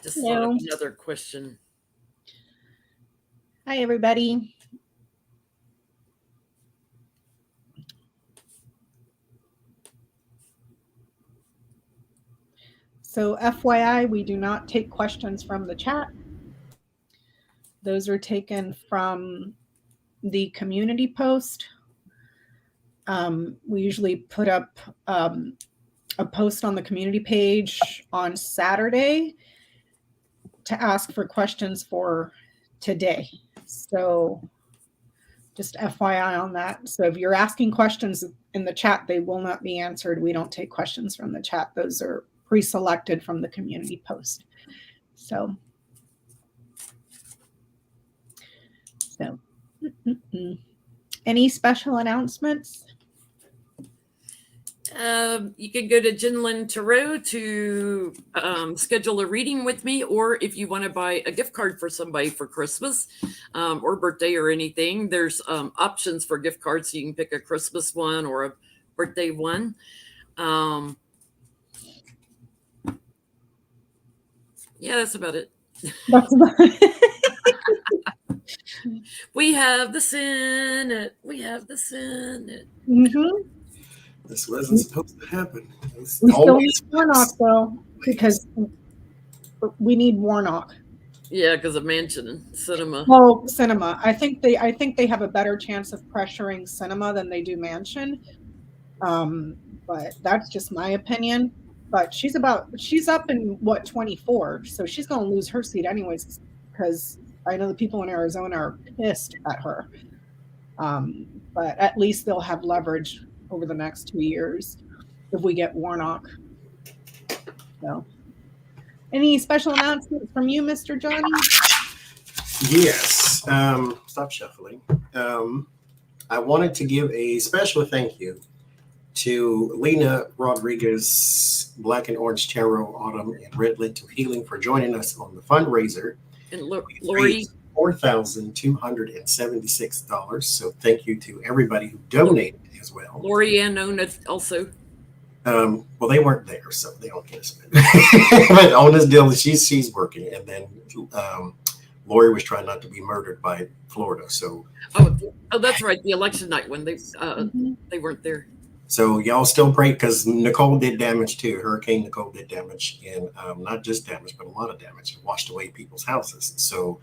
just thought of another question. Hi, everybody. So FYI, we do not take questions from the chat. Those are taken from the community post. We usually put up a post on the community page on Saturday to ask for questions for today. So just FYI on that. So if you're asking questions in the chat, they will not be answered. We don't take questions from the chat. Those are pre-selected from the community post. So any special announcements? You can go to Jenlyn Tarot to schedule a reading with me, or if you want to buy a gift card for somebody for Christmas or birthday or anything, there's options for gift cards. So you can pick a Christmas one or a birthday one. Yeah, that's about it. That's about it. We have the Senate. We have the Senate. Mm-hmm. This wasn't supposed to happen. We still need Warnock, though, because we need Warnock. Yeah, because of Mansion and Cinema. Well, Cinema. I think they have a better chance of pressuring Cinema than they do Mansion. But that's just my opinion. But she's up in 24, so she's going to lose her seat anyways, because I know the people in Arizona are pissed at her. But at least they'll have leverage over the next 2 years if we get Warnock. So, any special announcements from you, Mr. Johnie? Yes. Stop shuffling. I wanted to give a special thank you to Lena Rodriguez, Black and Orange Tarot, Autumn, and Red Lentil Healing for joining us on the fundraiser. And Lori, $4,276. So thank you to everybody who donated as well. Lori and Ona also. Well, they weren't there, so they don't get a spend. But on this deal, she's working, and then Lori was trying not to be murdered by Florida. So oh, that's right, the election night when they weren't there. So y'all still pray, because Nicole did damage too. Hurricane Nicole did damage, and not just damage, but a lot of damage. It washed away people's houses. So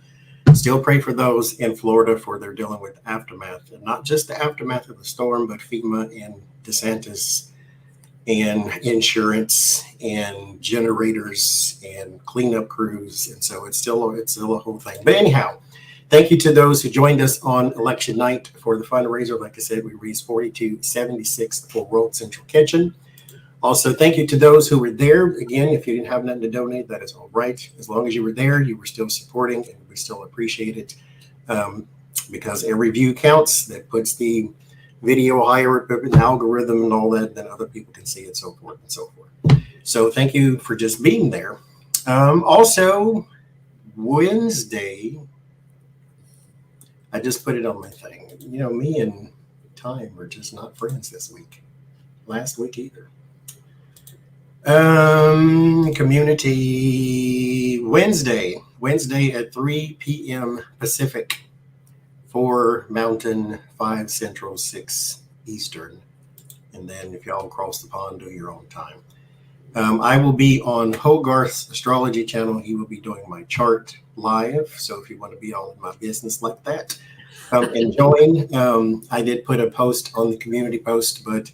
still pray for those in Florida for they're dealing with aftermath, and not just the aftermath of the storm, but FEMA and DeSantis and insurance and generators and cleanup crews. And so it's still a whole thing. But anyhow, thank you to those who joined us on election night for the fundraiser. Like I said, we raised $42.76 for World Central Kitchen. Also, thank you to those who were there. Again, if you didn't have nothing to donate, that is all right. As long as you were there, you were still supporting, and we still appreciate it, because every view counts. That puts the video higher up in the algorithm and all that, then other people can see it, so forth and so forth. So thank you for just being there. Also, Wednesday, I just put it on my thing. You know, me and time are just not friends this week. Last week either. Community Wednesday at 3 p.m. Pacific, 4 Mountain, 5 Central, 6 Eastern. And then if y'all cross the pond, do your own time. I will be on Hogarth's astrology channel. He will be doing my chart live. So if you want to be all in my business like that, and join. I did put a post on the community post, but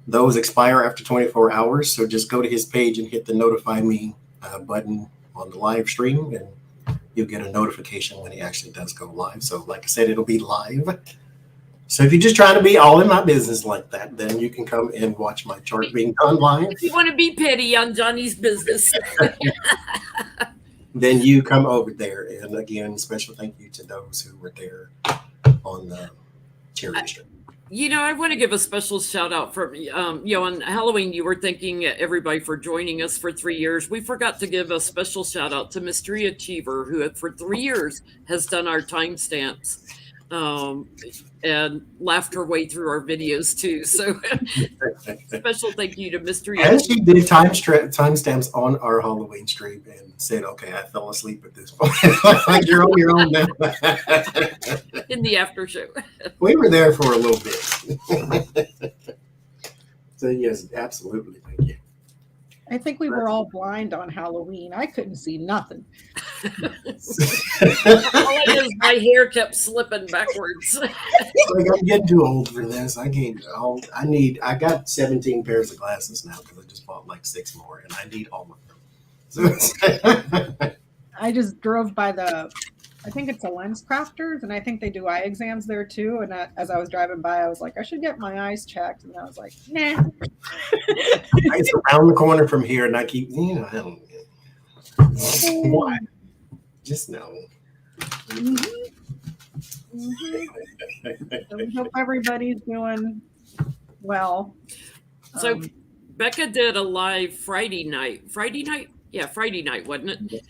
those expire after 24 hours. So just go to his page and hit the notify me button on the live stream, and you'll get a notification when he actually does go live. So like I said, it'll be live. So if you're just trying to be all in my business like that, then you can come and watch my chart being done live. If you want to be petty on Johnny's business, then you come over there. And again, special thank you to those who were there on the charity stream. You know, I want to give a special shout out for, on Halloween, you were thanking everybody for joining us for 3 years. We forgot to give a special shout out to Mystery Achiever, who for 3 years has done our timestamps. um, and laughed her way through our videos too. So special thank you to Mystery. And she did timestamps on our Halloween stream and said, "Okay, I fell asleep at this point." Like, you're on your own now. In the after show. We were there for a little bit. So yes, absolutely. Thank you. I think we were all blind on Halloween. I couldn't see nothing. All I know is my hair kept slipping backwards. Like, I'm getting too old for this. I can't. I got 17 pairs of glasses now because I just bought like 6 more, and I need all of them. So I just drove by I think it's a Lens Crafters, and I think they do eye exams there too. And as I was driving by, I was like, I should get my eyes checked. And I was like, nah. it's around the corner from here, and I keep, I don't know. Why? Just no. Mm-hmm. So we hope everybody's doing well. So Becca did a live Friday night. Yeah, Friday night, wasn't it?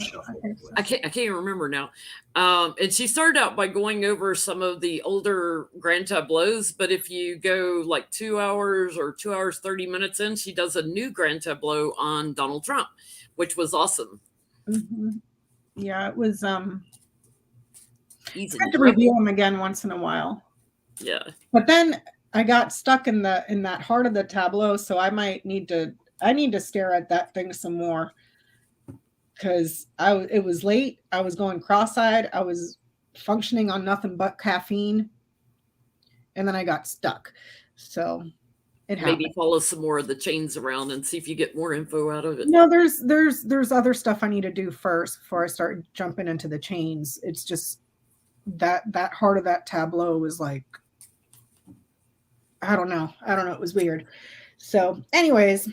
I can't remember now. And she started out by going over some of the older grand tableaus, but if you go like 2 hours or 2 hours 30 minutes in, she does a new grand tableau on Donald Trump, which was awesome. Mm-hmm. Yeah, it was Easy I had to review them again once in a while. Yeah. But then I got stuck in that heart of the tableau, so I need to stare at that thing some more. Because it was late. I was going cross-eyed. I was functioning on nothing but caffeine, and then I got stuck. So it happened. Maybe follow some more of the chains around and see if you get more info out of it. No, there's other stuff I need to do first before I start jumping into the chains. It's just that heart of that tableau was like, I don't know. It was weird. So, anyways.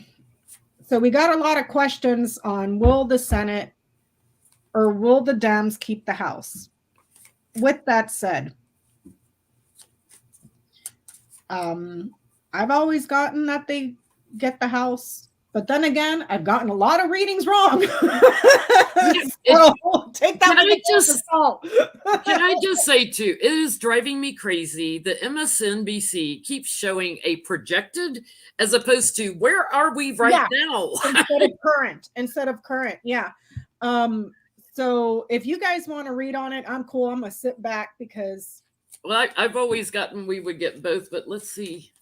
So we got a lot of questions on will the Senate or will the Dems keep the House? With that said, I've always gotten that they get the House, but then again, I've gotten a lot of readings wrong. So take that with a grain of salt. Can I just say too, it is driving me crazy that MSNBC keeps showing a projected as opposed to where are we right now? Instead of current. Yeah. So if you guys want to read on it, I'm cool. I'm gonna sit back because I've always gotten we would get both, but let's see.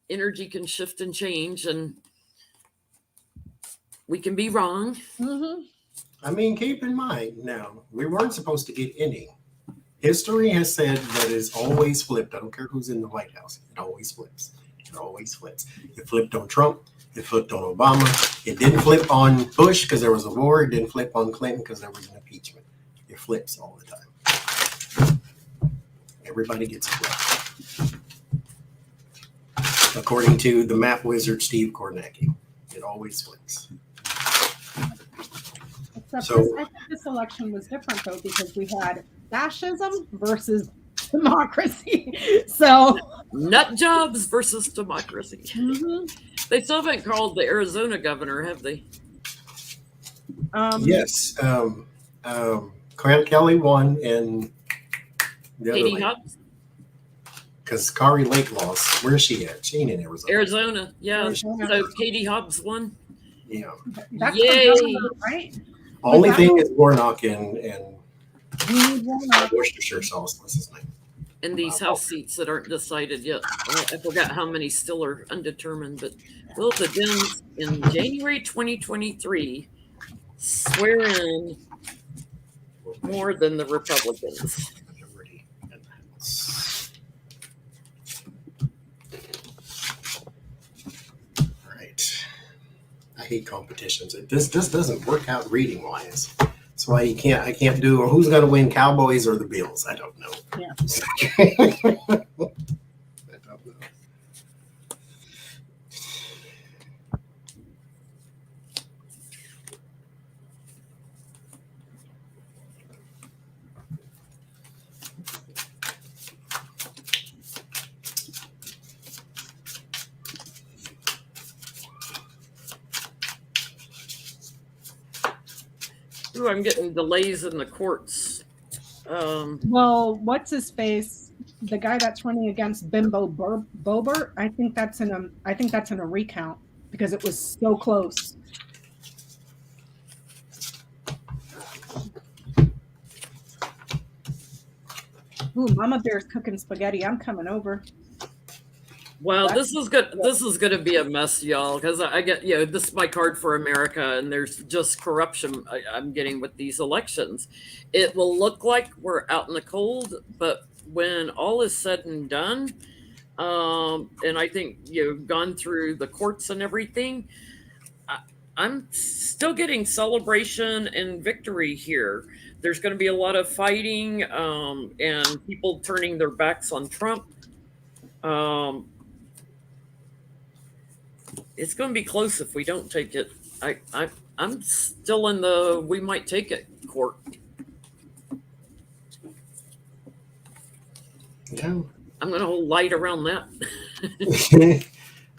Energy can shift and change, and we can be wrong. Mm-hmm. I mean, keep in mind now, we weren't supposed to get any. History has said that it's always flipped. I don't care who's in the White House. It always flips. It always flips. It flipped on Trump. It flipped on Obama. It didn't flip on Bush because there was a war. It didn't flip on Clinton because there was an impeachment. It flips all the time. Everybody gets flipped. According to the map wizard, Steve Kornacki, it always flips. I think this election was different though because we had fascism versus democracy. So nut jobs versus democracy. Mm-hmm. They still haven't called the Arizona governor, have they? Yes. Kelly won and the other Katie Hobbs? Because Kari Lake lost. Where's she at? She ain't in Arizona. Arizona, yeah. So Katie Hobbs won. Yeah. That's yay! governor, right? Only thing is Warnock and Warnock. Worcestershire sauce. What's his name? And these House seats that aren't decided yet. I forgot how many still are undetermined, but will the Dems in January 2023 swear in more than the Republicans? Right. I hate competitions. This doesn't work out reading wise. That's why I can't do or who's gonna win, Cowboys or the Bills. I don't know. Yeah. I don't know. Ooh, I'm getting delays in the courts. Well, what's his face? the guy that's running against Bimbo Bober, I think that's in a recount because it was so close. Ooh, Mama Bear's cooking spaghetti. I'm coming over. Well, this is good. This is going to be a mess, y'all, because I get, this is my card for America, and there's just corruption I'm getting with these elections. It will look like we're out in the cold, but when all is said and done, and I think you've gone through the courts and everything, I'm still getting celebration and victory here. There's going to be a lot of fighting and people turning their backs on Trump. It's going to be close if we don't take it. I'm still in the we might take it court. Yeah. I'm going to hold light around that.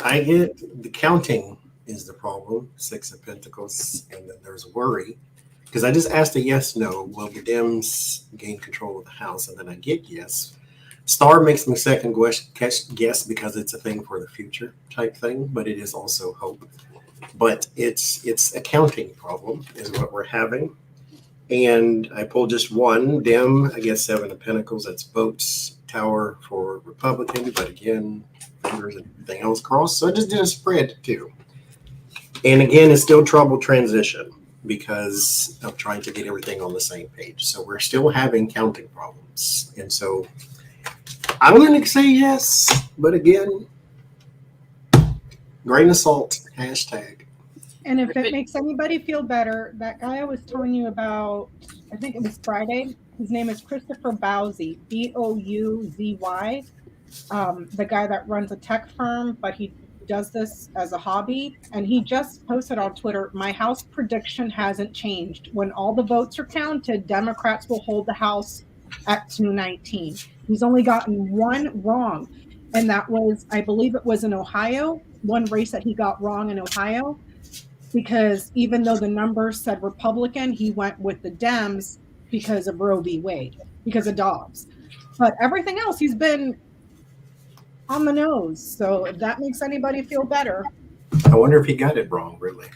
I get the counting is the problem. 6 of Pentacles, and then there's worry. Because I just asked a yes, no. Will the Dems gain control of the House? And then I get yes. Star makes me second guess because it's a thing for the future type thing, but it is also hope. But it's a counting problem is what we're having. And I pulled just one. Dem, I guess 7 of Pentacles. That's votes tower for Republican, but again, fingers and everything else crossed. So I just did a spread too. And again, it's still trouble transition because of trying to get everything on the same page. So we're still having counting problems. And so I'm going to say yes, but again, grain of salt, hashtag. And if it makes anybody feel better, that guy I was telling you about, I think it was Friday, his name is Christopher Bowsy, Bouzy. The guy that runs a tech firm, but he does this as a hobby. And he just posted on Twitter, my House prediction hasn't changed. When all the votes are counted, Democrats will hold the House at 219. He's only gotten one wrong. And that was, I believe it was in Ohio, one race that he got wrong in Ohio. Because even though the numbers said Republican, he went with the Dems because of Roe v. Wade, because of Dobbs. But everything else, he's been on the nose. So if that makes anybody feel better. I wonder if he got it wrong, really.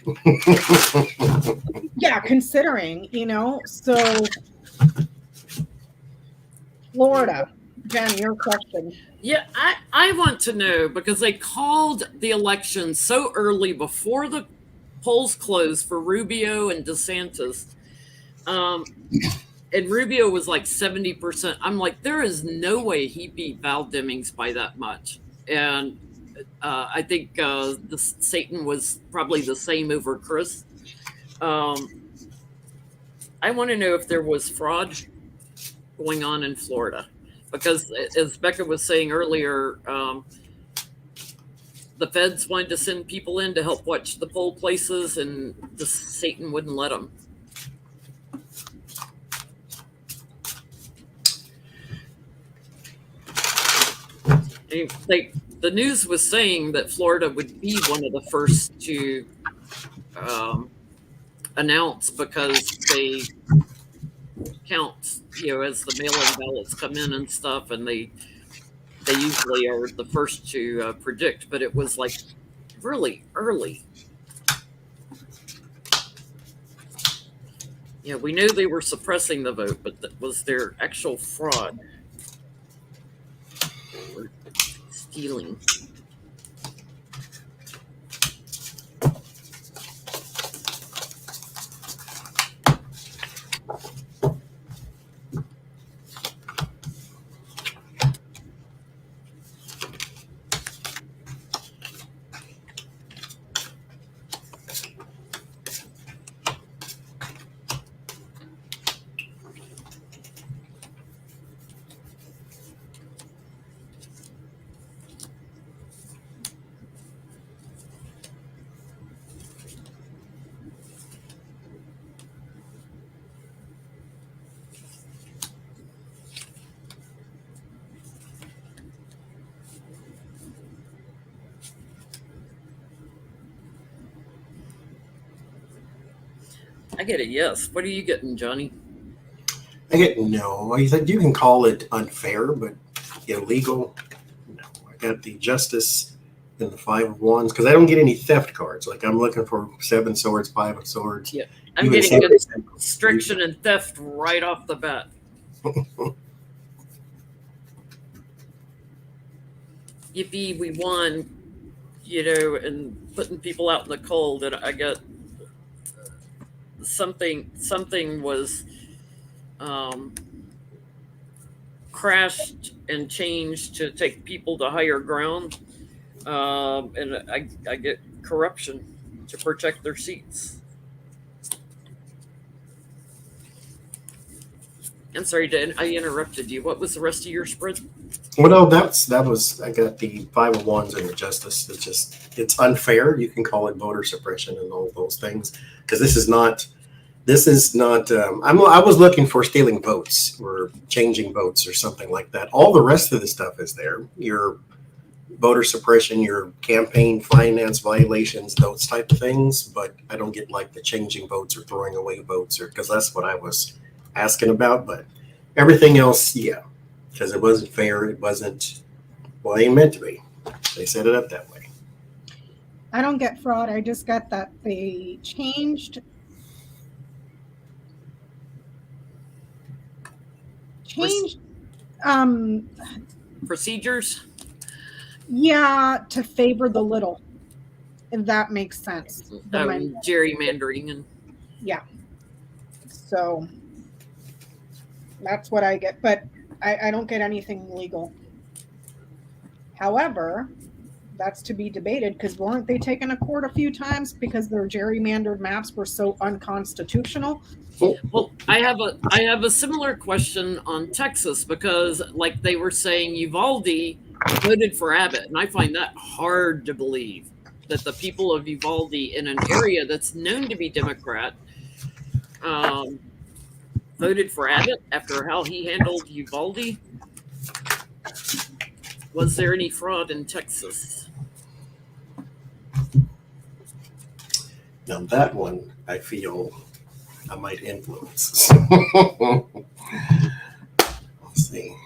Yeah, considering, so Florida. Jen, your question. Yeah, I want to know because they called the election so early before the polls closed for Rubio and DeSantis. And Rubio was like 70%. I'm like, there is no way he beat Val Demings by that much. And I think the Satan was probably the same over Chris. I want to know if there was fraud going on in Florida. Because as Becca was saying earlier, the feds wanted to send people in to help watch the poll places, and the Satan wouldn't let them. The news was saying that Florida would be one of the first to announce because they count, as the mail-in ballots come in and stuff, and they usually are the first to predict, but it was like really early. Yeah, we knew they were suppressing the vote, but that was their actual fraud. Or stealing. I get a yes. What are you getting, Johnny? I get no. He said you can call it unfair, but illegal. No, I got the justice and the 5 of wands because I don't get any theft cards. Like I'm looking for 7 swords, 5 of swords. Yeah, I'm You would getting say- constriction and theft right off the bat. Yippee, we won, you know, and putting people out in the cold. And I got something was crashed and changed to take people to higher ground. And I get corruption to protect their seats. I'm sorry, Dan, I interrupted you. What was the rest of your spread? Well, no, that was I got the 5 of wands and the justice. It's unfair. You can call it voter suppression and all those things because this is not. I was looking for stealing votes or changing votes or something like that. All the rest of the stuff is there. Your voter suppression, your campaign finance violations, those type of things. But I don't get like the changing votes or throwing away votes, or because that's what I was asking about. But everything else, yeah, because it wasn't fair. It wasn't. Well, it ain't meant to be. They set it up that way. I don't get fraud. I just got that they changed Procedures. Yeah, to favor the little, if that makes sense. Gerrymandering and yeah. So that's what I get, but I don't get anything legal. However, that's to be debated because weren't they taken to court a few times because their gerrymandered maps were so unconstitutional? Well, I have a similar question on Texas because, like they were saying, Uvalde voted for Abbott, and I find that hard to believe that the people of Uvalde in an area that's known to be Democrat voted for Abbott after how he handled Uvalde. Was there any fraud in Texas? Now that one, I feel I might influence. Let's see.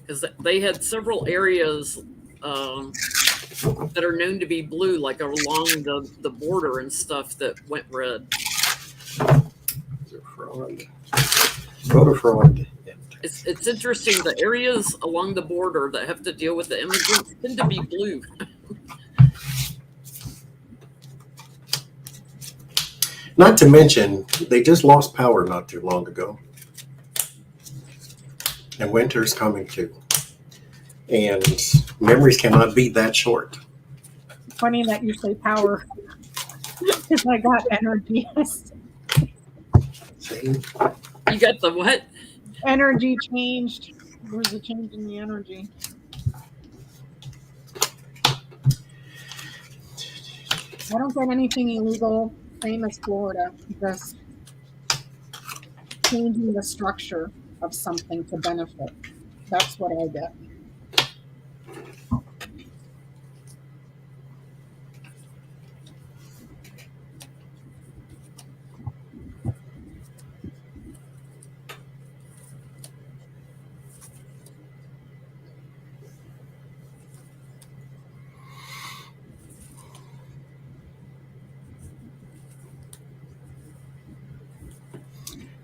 Because they had several areas that are known to be blue, like along the border and stuff that went red. Voter fraud. It's interesting. The areas along the border that have to deal with the immigrants tend to be blue. Not to mention, they just lost power not too long ago. And winter's coming too. And memories cannot be that short. Funny that you say power because I got energy. See? You got the what? Energy changed. Where's the change in the energy? I don't get anything illegal. Same as Florida. Just changing the structure of something to benefit. That's what I get.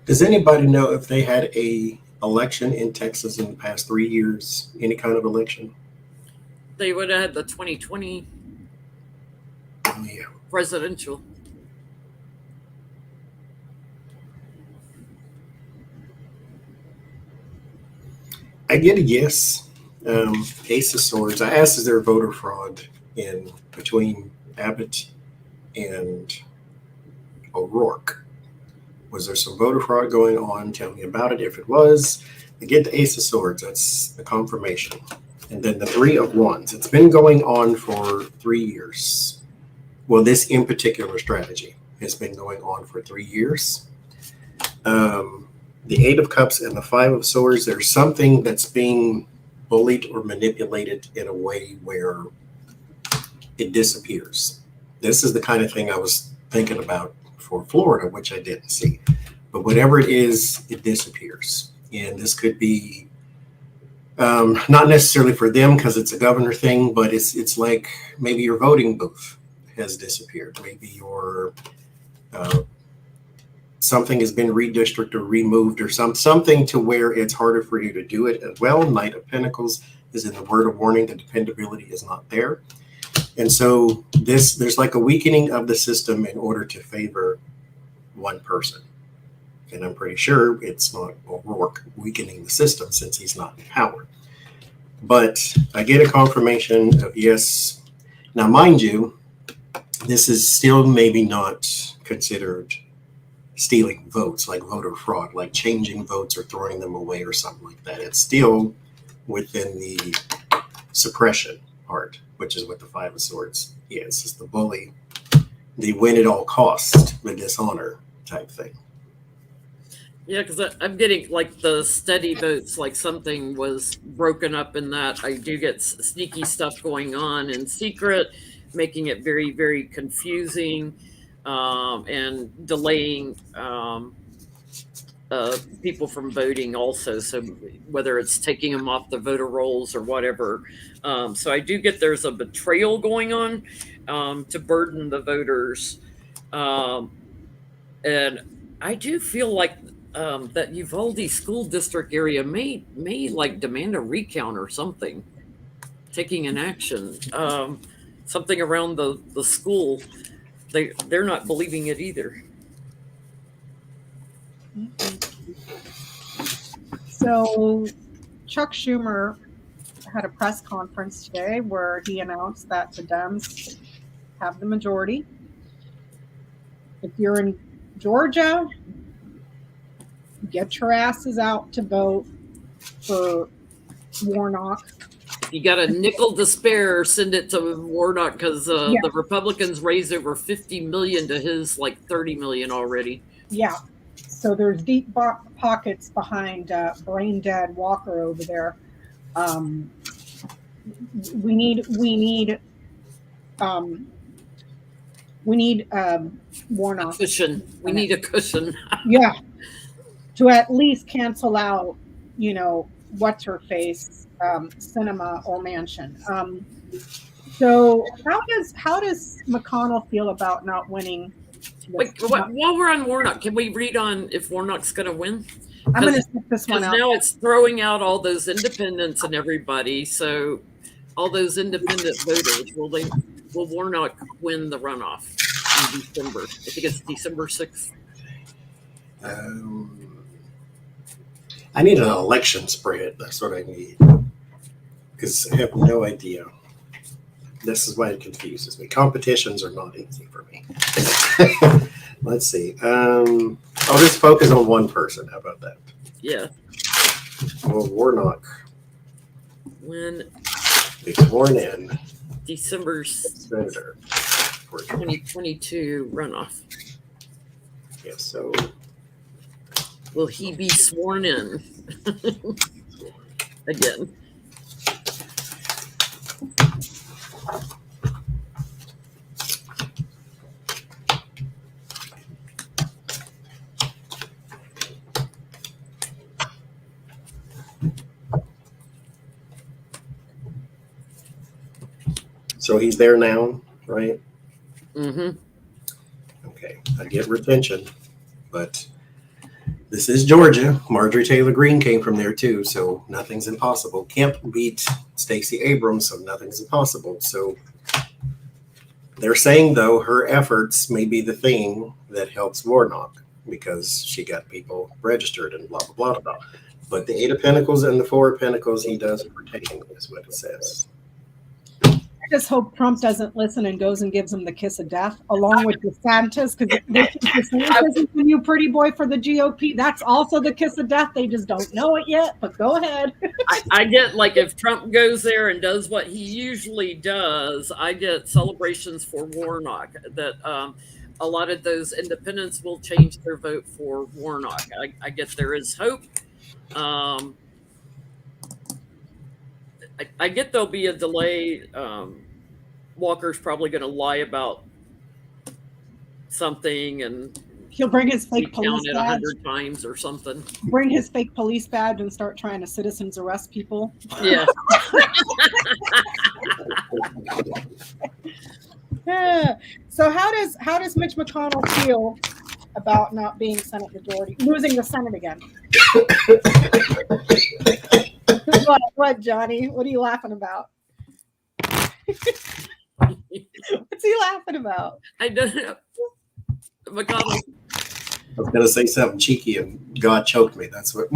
Does anybody know if they had a election in Texas in the past 3 years? Any kind of election? They would have had the 2020 Yeah. presidential. I get a yes. Ace of Swords. I asked, is there voter fraud in between Abbott and O'Rourke? Was there some voter fraud going on? Tell me about it. If it was, I get the Ace of Swords. That's the confirmation. And then the 3 of Wands. It's been going on for 3 years. Well, this in particular strategy has been going on for 3 years. The 8 of Cups and the 5 of Swords, there's something that's being bullied or manipulated in a way where it disappears. This is the kind of thing I was thinking about for Florida, which I didn't see. But whatever it is, it disappears. And this could be Not necessarily for them because it's a governor thing, but it's like maybe your voting booth has disappeared. Maybe your something has been redistricted or removed or something to where it's harder for you to do it as well. Knight of Pentacles is in the word of warning. The dependability is not there. And so there's like a weakening of the system in order to favor one person. And I'm pretty sure it's not O'Rourke weakening the system since he's not in power. But I get a confirmation of yes. Now, mind you, this is still maybe not considered stealing votes, like voter fraud, like changing votes or throwing them away or something like that. It's still within the suppression part, which is what the Five of Swords is. It's the bully, the win at all costs, the dishonor type thing. Yeah, because I'm getting like the steady votes, like something was broken up in that. I do get sneaky stuff going on in secret, making it very, very confusing and delaying people from voting also. So whether it's taking them off the voter rolls or whatever. So I do get there's a betrayal going on to burden the voters. And I do feel like that Uvalde school district area may like demand a recount or something, taking an action, something around the school. They're not believing it either. So Chuck Schumer had a press conference today where he announced that the Dems have the majority. If you're in Georgia, get your asses out to vote for Warnock. You got a nickel to spare, send it to Warnock because the Republicans raised over $50 million to his like $30 million already. Yeah. So there's deep pockets behind brain dead Walker over there. We need Warnock. A cushion. We need a cushion. Yeah. To at least cancel out, what's her face, Cinema or Manchin. So how does McConnell feel about not winning? Wait, while we're on Warnock, can we read on if Warnock's going to win? I'm going to skip this one out. Now it's throwing out all those independents and everybody. So all those independent voters, will Warnock win the runoff in December? I think it's December 6th. I need an election spread. That's what I need. Because I have no idea. This is why it confuses me. Competitions are not easy for me. Let's see. I'll just focus on one person. How about that? Yeah. Well, Warnock. When Be sworn in. December Senator. 2022 runoff. Yeah, so. Will he be sworn in again? So he's there now, right? Mm-hmm. Okay, I get retention, but this is Georgia. Marjorie Taylor Greene came from there too, so nothing's impossible. Kemp beat Stacey Abrams, so nothing's impossible. So they're saying, though, her efforts may be the thing that helps Warnock because she got people registered and blah, blah, blah, blah. But the Eight of Pentacles and the Four of Pentacles, he does retain, is what it says. I just hope Trump doesn't listen and goes and gives him the kiss of death, along with DeSantis, because DeSantis is the new pretty boy for the GOP. That's also the kiss of death. They just don't know it yet, but go ahead. I get, like, if Trump goes there and does what he usually does, I get celebrations for Warnock, that a lot of those independents will change their vote for Warnock. I get there is hope. I get there'll be a delay. Walker's probably going to lie about something, and He'll bring his fake Count police it badge. 100 times or something. Bring his fake police badge and start trying to citizens arrest people. Yeah. Yeah. So how does Mitch McConnell feel about not being Senate majority, losing the Senate again? What, Johnny? What are you laughing about? What's he laughing about? I don't know. McConnell. I was going to say something cheeky and God choked me. That's what.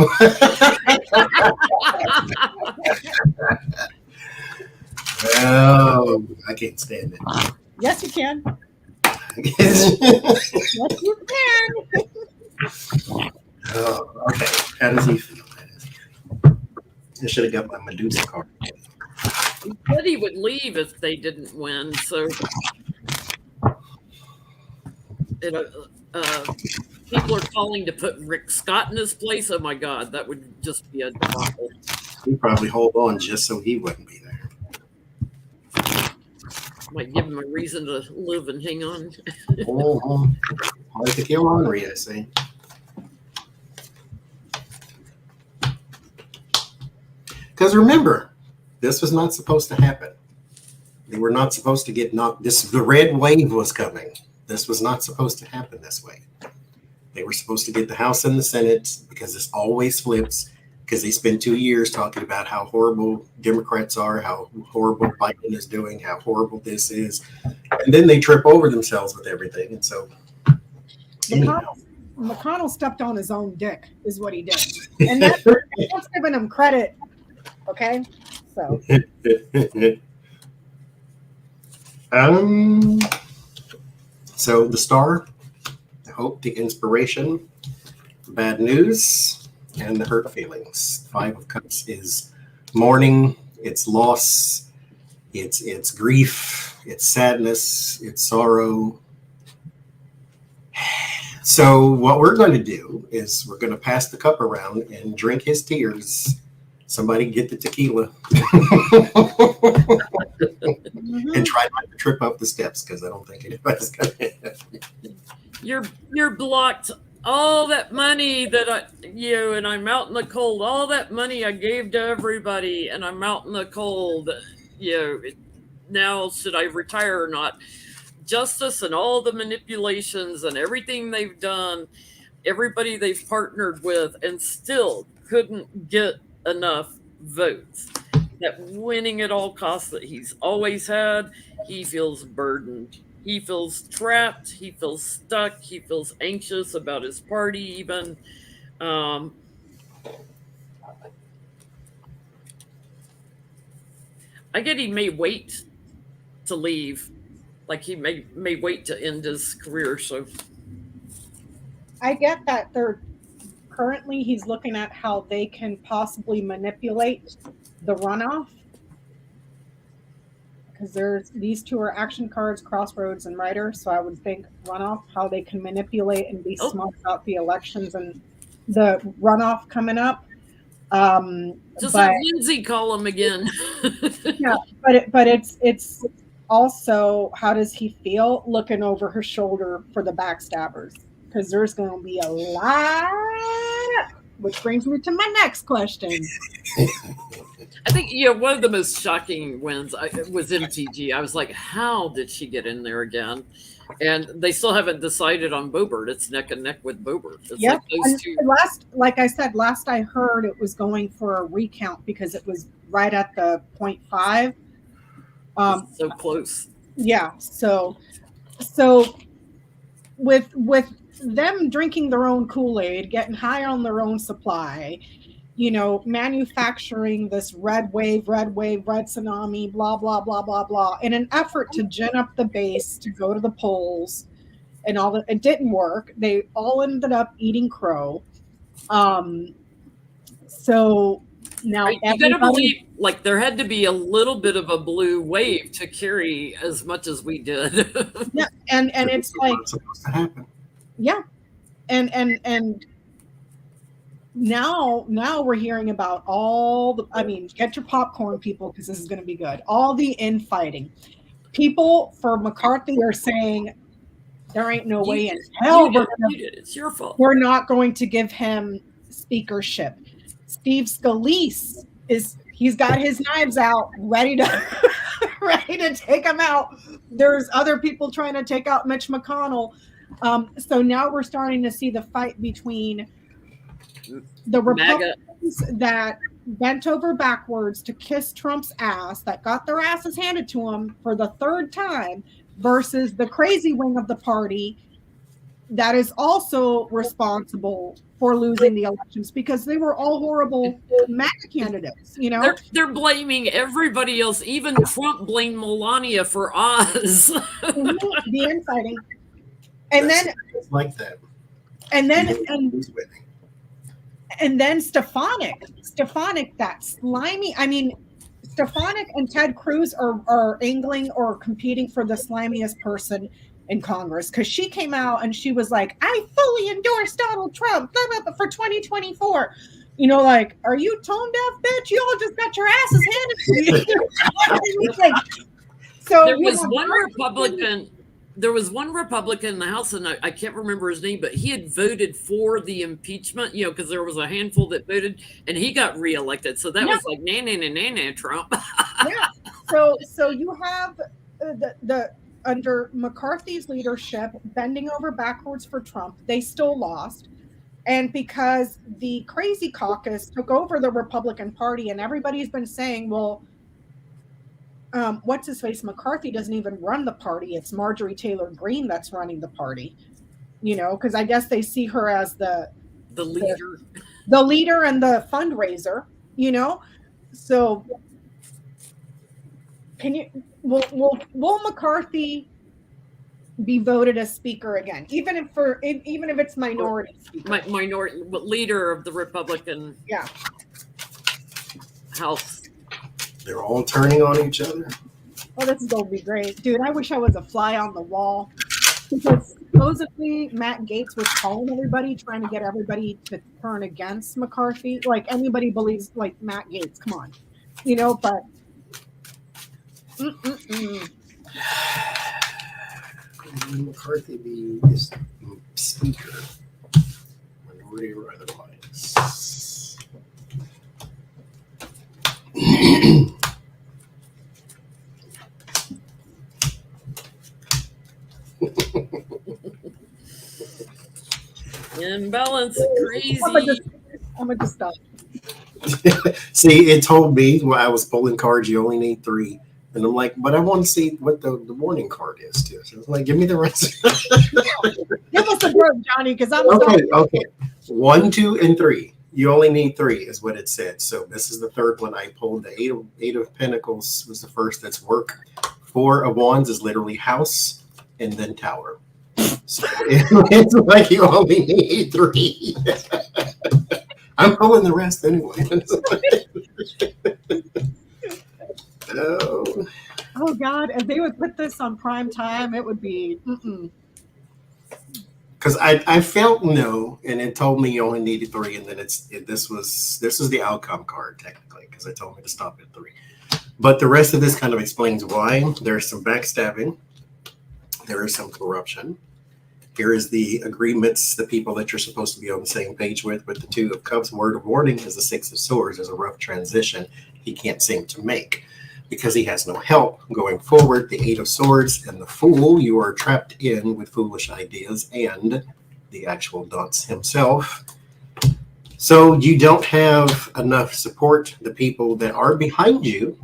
Oh, I can't stand it. Yes, you can. Yes, you can. Oh, okay. How does he feel? I should have got my Medusa card. He said he would leave if they didn't win. So, people are calling to put Rick Scott in his place. Oh my God, that would just be a debacle. He'd probably hold on just so he wouldn't be there. Might give him a reason to live and hang on. Hard to kill hungry, I say. Because remember, this was not supposed to happen. They were not supposed to get knocked. The red wave was coming. This was not supposed to happen this way. They were supposed to get the House and the Senate, because this always flips, because they spend 2 years talking about how horrible Democrats are, how horrible Biden is doing, how horrible this is. And then they trip over themselves with everything. And so, anyhow. McConnell stepped on his own dick, is what he did. And that's giving him credit. Okay? So. So the star, the hope, the inspiration, the bad news, and the hurt feelings. 5 of Cups is mourning, it's loss, it's grief, it's sadness, it's sorrow. So what we're going to do is we're going to pass the cup around and drink his tears. Somebody get the tequila and try not to trip up the steps, because I don't think anybody's going to. You're blocked. All that money that and I'm out in the cold. All that money I gave to everybody, and I'm out in the cold. Now should I retire or not? Justice and all the manipulations and everything they've done, everybody they've partnered with, and still couldn't get enough votes. That winning at all costs that he's always had, he feels burdened. He feels trapped. He feels stuck. He feels anxious about his party even. I get he may wait to leave. Like he may wait to end his career. So I get that currently he's looking at how they can possibly manipulate the runoff, because these two are action cards, Crossroads and Rider. So I would think runoff, how they can manipulate and be smart about the elections and the runoff coming up. Just have Lindsay call him again. Yeah, but it's also, how does he feel looking over her shoulder for the backstabbers? Because there's going to be a lot, which brings me to my next question. I think one of the most shocking wins was MTG. I was like, how did she get in there again? And they still haven't decided on Boebert. It's neck and neck with Boebert. It's yeah, like those two. Like I said, last I heard it was going for a recount because it was right at the 0.5. So close. Yeah. So with them drinking their own Kool-Aid, getting high on their own supply, manufacturing this red wave, red tsunami, blah, blah, blah, blah, blah, in an effort to gin up the base to go to the polls and all that. It didn't work. They all ended up eating crow. So now you gotta believe, like, there had to be a little bit of a blue wave to carry as much as we did. Yeah, and it's like supposed to happen. Yeah, and now we're hearing about get your popcorn, people, because this is going to be good. All the infighting. People for McCarthy are saying There ain't no You way in did. hell You did. It's your fault. we're not going to give him speakership. Steve Scalise he's got his knives out, ready to ready to take him out. There's other people trying to take out Mitch McConnell. So now we're starting to see the fight between the Republicans that bent over backwards to kiss Trump's ass, that got their asses handed to them for the third time, versus the crazy wing of the party that is also responsible for losing the elections because they were all horrible MAGA candidates, you know? They're blaming everybody else. Even Trump blamed Melania for Oz. The infighting. And then it's like that. And then Who's winning? And then Stefanik, that slimy. I mean, Stefanik and Ted Cruz are angling or competing for the slimiest person in Congress, because she came out and she was like, I fully endorse Donald Trump for 2024. You know, like, are you tone deaf, bitch? You all just got your asses handed to you. Like, so there was one Republican. There was one Republican in the House, and I can't remember his name, but he had voted for the impeachment, you know, because there was a handful that voted, and he got reelected. So that was like, nah, Trump. Yeah. So you have the under McCarthy's leadership bending over backwards for Trump. They still lost. And because the crazy caucus took over the Republican Party, and everybody's been saying, well, what's his face? McCarthy doesn't even run the party. It's Marjorie Taylor Greene that's running the party, you know, because I guess they see her as the leader and the fundraiser, you know. So will McCarthy be voted as speaker again, even if it's minority speaker? Minority leader of the Republican House. They're all turning on each other. Oh, this is going to be great. Dude, I wish I was a fly on the wall. Because supposedly Matt Gaetz was calling everybody, trying to get everybody to turn against McCarthy. Like, anybody believes, like, Matt Gaetz. Come on. You know, but... McCarthy be his speaker. Minority or otherwise. Imbalance, crazy. I'm gonna just stop. See, it told me when I was pulling cards, you only need 3. And I'm like, but I want to see what the warning card is too. So it's like, give me the rest. Give us the word, Johnny, because I'm okay. 1, 2, and 3. You only need 3 is what it said. So this is the third one I pulled. The eight of Pentacles was the first. That's work. 4 of Wands is literally house, and then tower. So it's like you only need 3. I'm pulling the rest anyway. Oh God! If they would put this on prime time, it would be. Because I felt no, and it told me you only needed 3, and then this is the outcome card technically, because it told me to stop at 3. But the rest of this kind of explains why. There's some backstabbing. There is some corruption. Here is the agreements, the people that you're supposed to be on the same page with the 2 of Cups. Word of warning is the 6 of Swords. There's a rough transition he can't seem to make because he has no help going forward. The 8 of Swords and the Fool, you are trapped in with foolish ideas, and the actual dunce himself. So you don't have enough support. The people that are behind you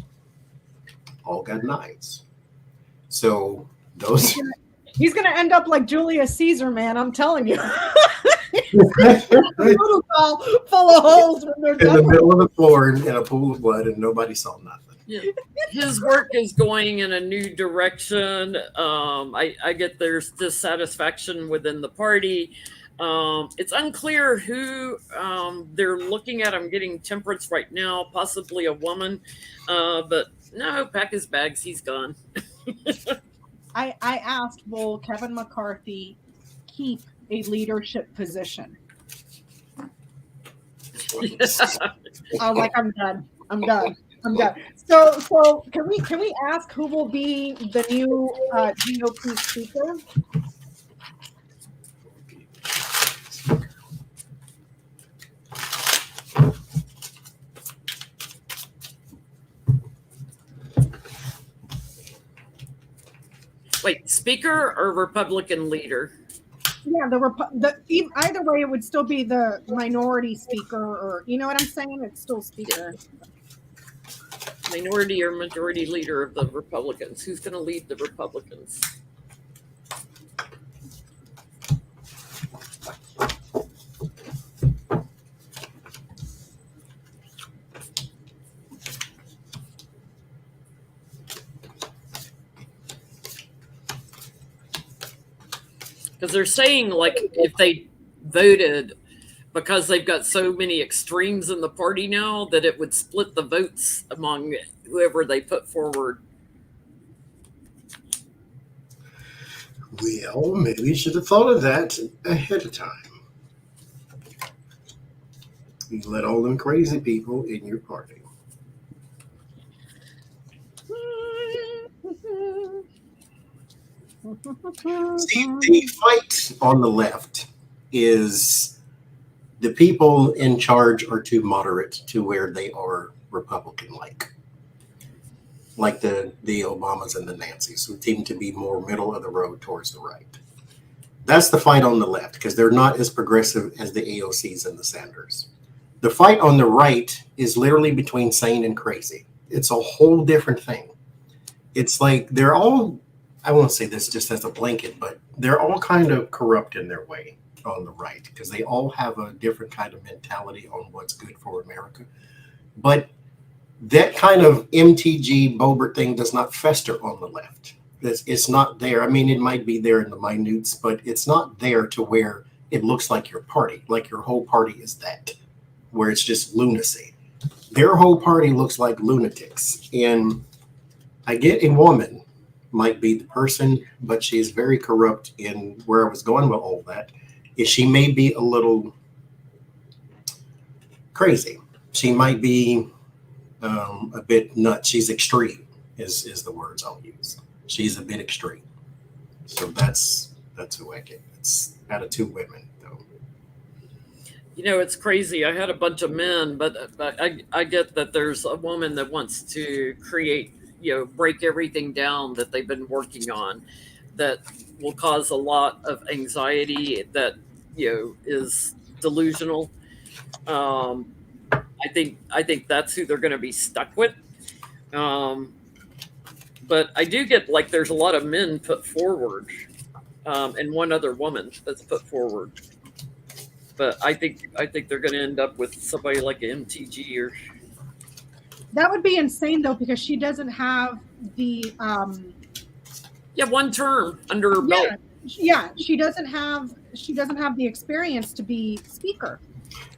all got 9s. So those... He's going to end up like Julius Caesar, man. I'm telling you. Protocol full of holes when they're done. In the middle of the floor in a pool of blood, and nobody saw nothing. Yeah. His work is going in a new direction. I get there's dissatisfaction within the party. It's unclear who they're looking at. I'm getting Temperance right now, possibly a woman. But no, pack his bags. He's gone. I asked, will Kevin McCarthy keep a leadership position? I'm done. So can we ask who will be the new GOP speaker? Wait, speaker or Republican leader? Yeah, either way, it would still be the minority speaker, or you know what I'm saying? It's still speaker. Minority or majority leader of the Republicans. Who's going to lead the Republicans? Because they're saying, like, if they voted, because they've got so many extremes in the party now, that it would split the votes among whoever they put forward. Well, maybe you should have thought of that ahead of time. You let all them crazy people in your party. See, the fight on the left is the people in charge are too moderate to where they are Republican-like. Like the Obamas and the Nancys, who seem to be more middle of the road towards the right. That's the fight on the left, because they're not as progressive as the AOCs and the Sanders. The fight on the right is literally between sane and crazy. It's a whole different thing. It's like they're all, I won't say this just as a blanket, but they're all kind of corrupt in their way on the right, because they all have a different kind of mentality on what's good for America. But that kind of MTG Bobert thing does not fester on the left. It's not there. I mean, it might be there in the minutes, but it's not there to where it looks like your party, like your whole party is that, where it's just lunacy. Their whole party looks like lunatics. And I get a woman might be the person, but she is very corrupt. In where I was going with all that is she may be a little crazy. She might be a bit nuts. She's extreme is the words I'll use. She's a bit extreme. So that's who I get. It's out of two women, though. You know, it's crazy. I had a bunch of men, but I get that there's a woman that wants to create, break everything down that they've been working on, that will cause a lot of anxiety, that, is delusional. I think that's who they're going to be stuck with. But I do get, like, there's a lot of men put forward, and one other woman that's put forward. But I think they're going to end up with somebody like an MTG or. That would be insane, though, because she doesn't have the. One term under her belt. Yeah, she doesn't have the experience to be speaker.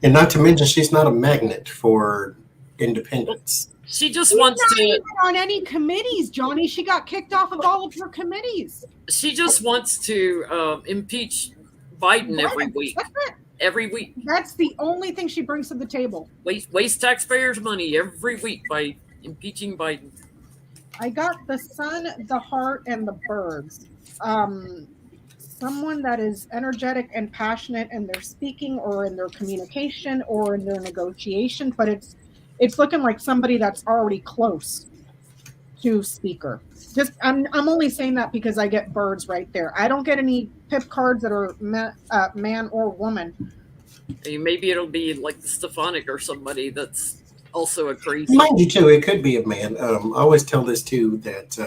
And not to mention, she's not a magnet for independence. She just She's wants not to even on any committees, Johnie. She got kicked off of all of her committees. She just wants to impeach Biden every week. That's it. Every week. That's the only thing she brings to the table. Waste taxpayers' money every week by impeaching Biden. I got the sun, the heart, and the birds. Someone that is energetic and passionate in their speaking or in their communication or in their negotiation, but it's looking like somebody that's already close to speaker. Just I'm only saying that because I get birds right there. I don't get any pip cards that are man or woman. Maybe it'll be like the Stefanik or somebody that's also a crazy. Mind you, too, it could be a man. I always tell this too, that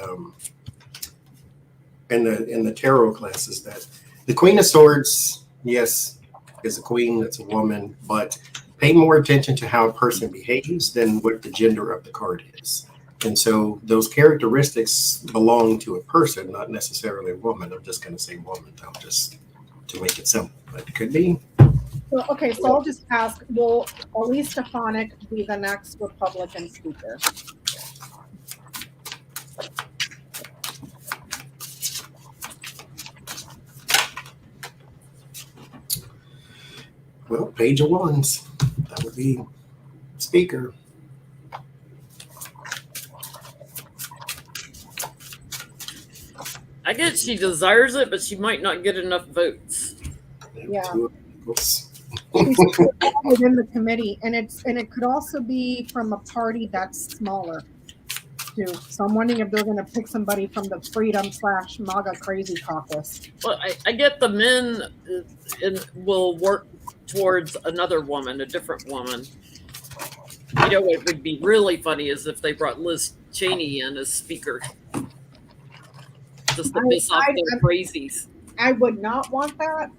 in the tarot classes, that the Queen of Swords, yes, is a queen. That's a woman, but pay more attention to how a person behaves than what the gender of the card is. And so those characteristics belong to a person, not necessarily a woman. I'm just going to say woman, though, just to make it simple. But it could be. So, okay, so I'll just ask, will Elise Stefanik be the next Republican speaker? Well, page of wands. That would be speaker. I guess she desires it, but she might not get enough votes. Yeah. Within the committee, and it could also be from a party that's smaller. too. So I'm wondering if they're going to pick somebody from the Freedom/MAGA Crazy Caucus. Well, I get the men will work towards another woman, a different woman. You know what would be really funny is if they brought Liz Cheney in as speaker. Just to piss off their crazies. I would not want that.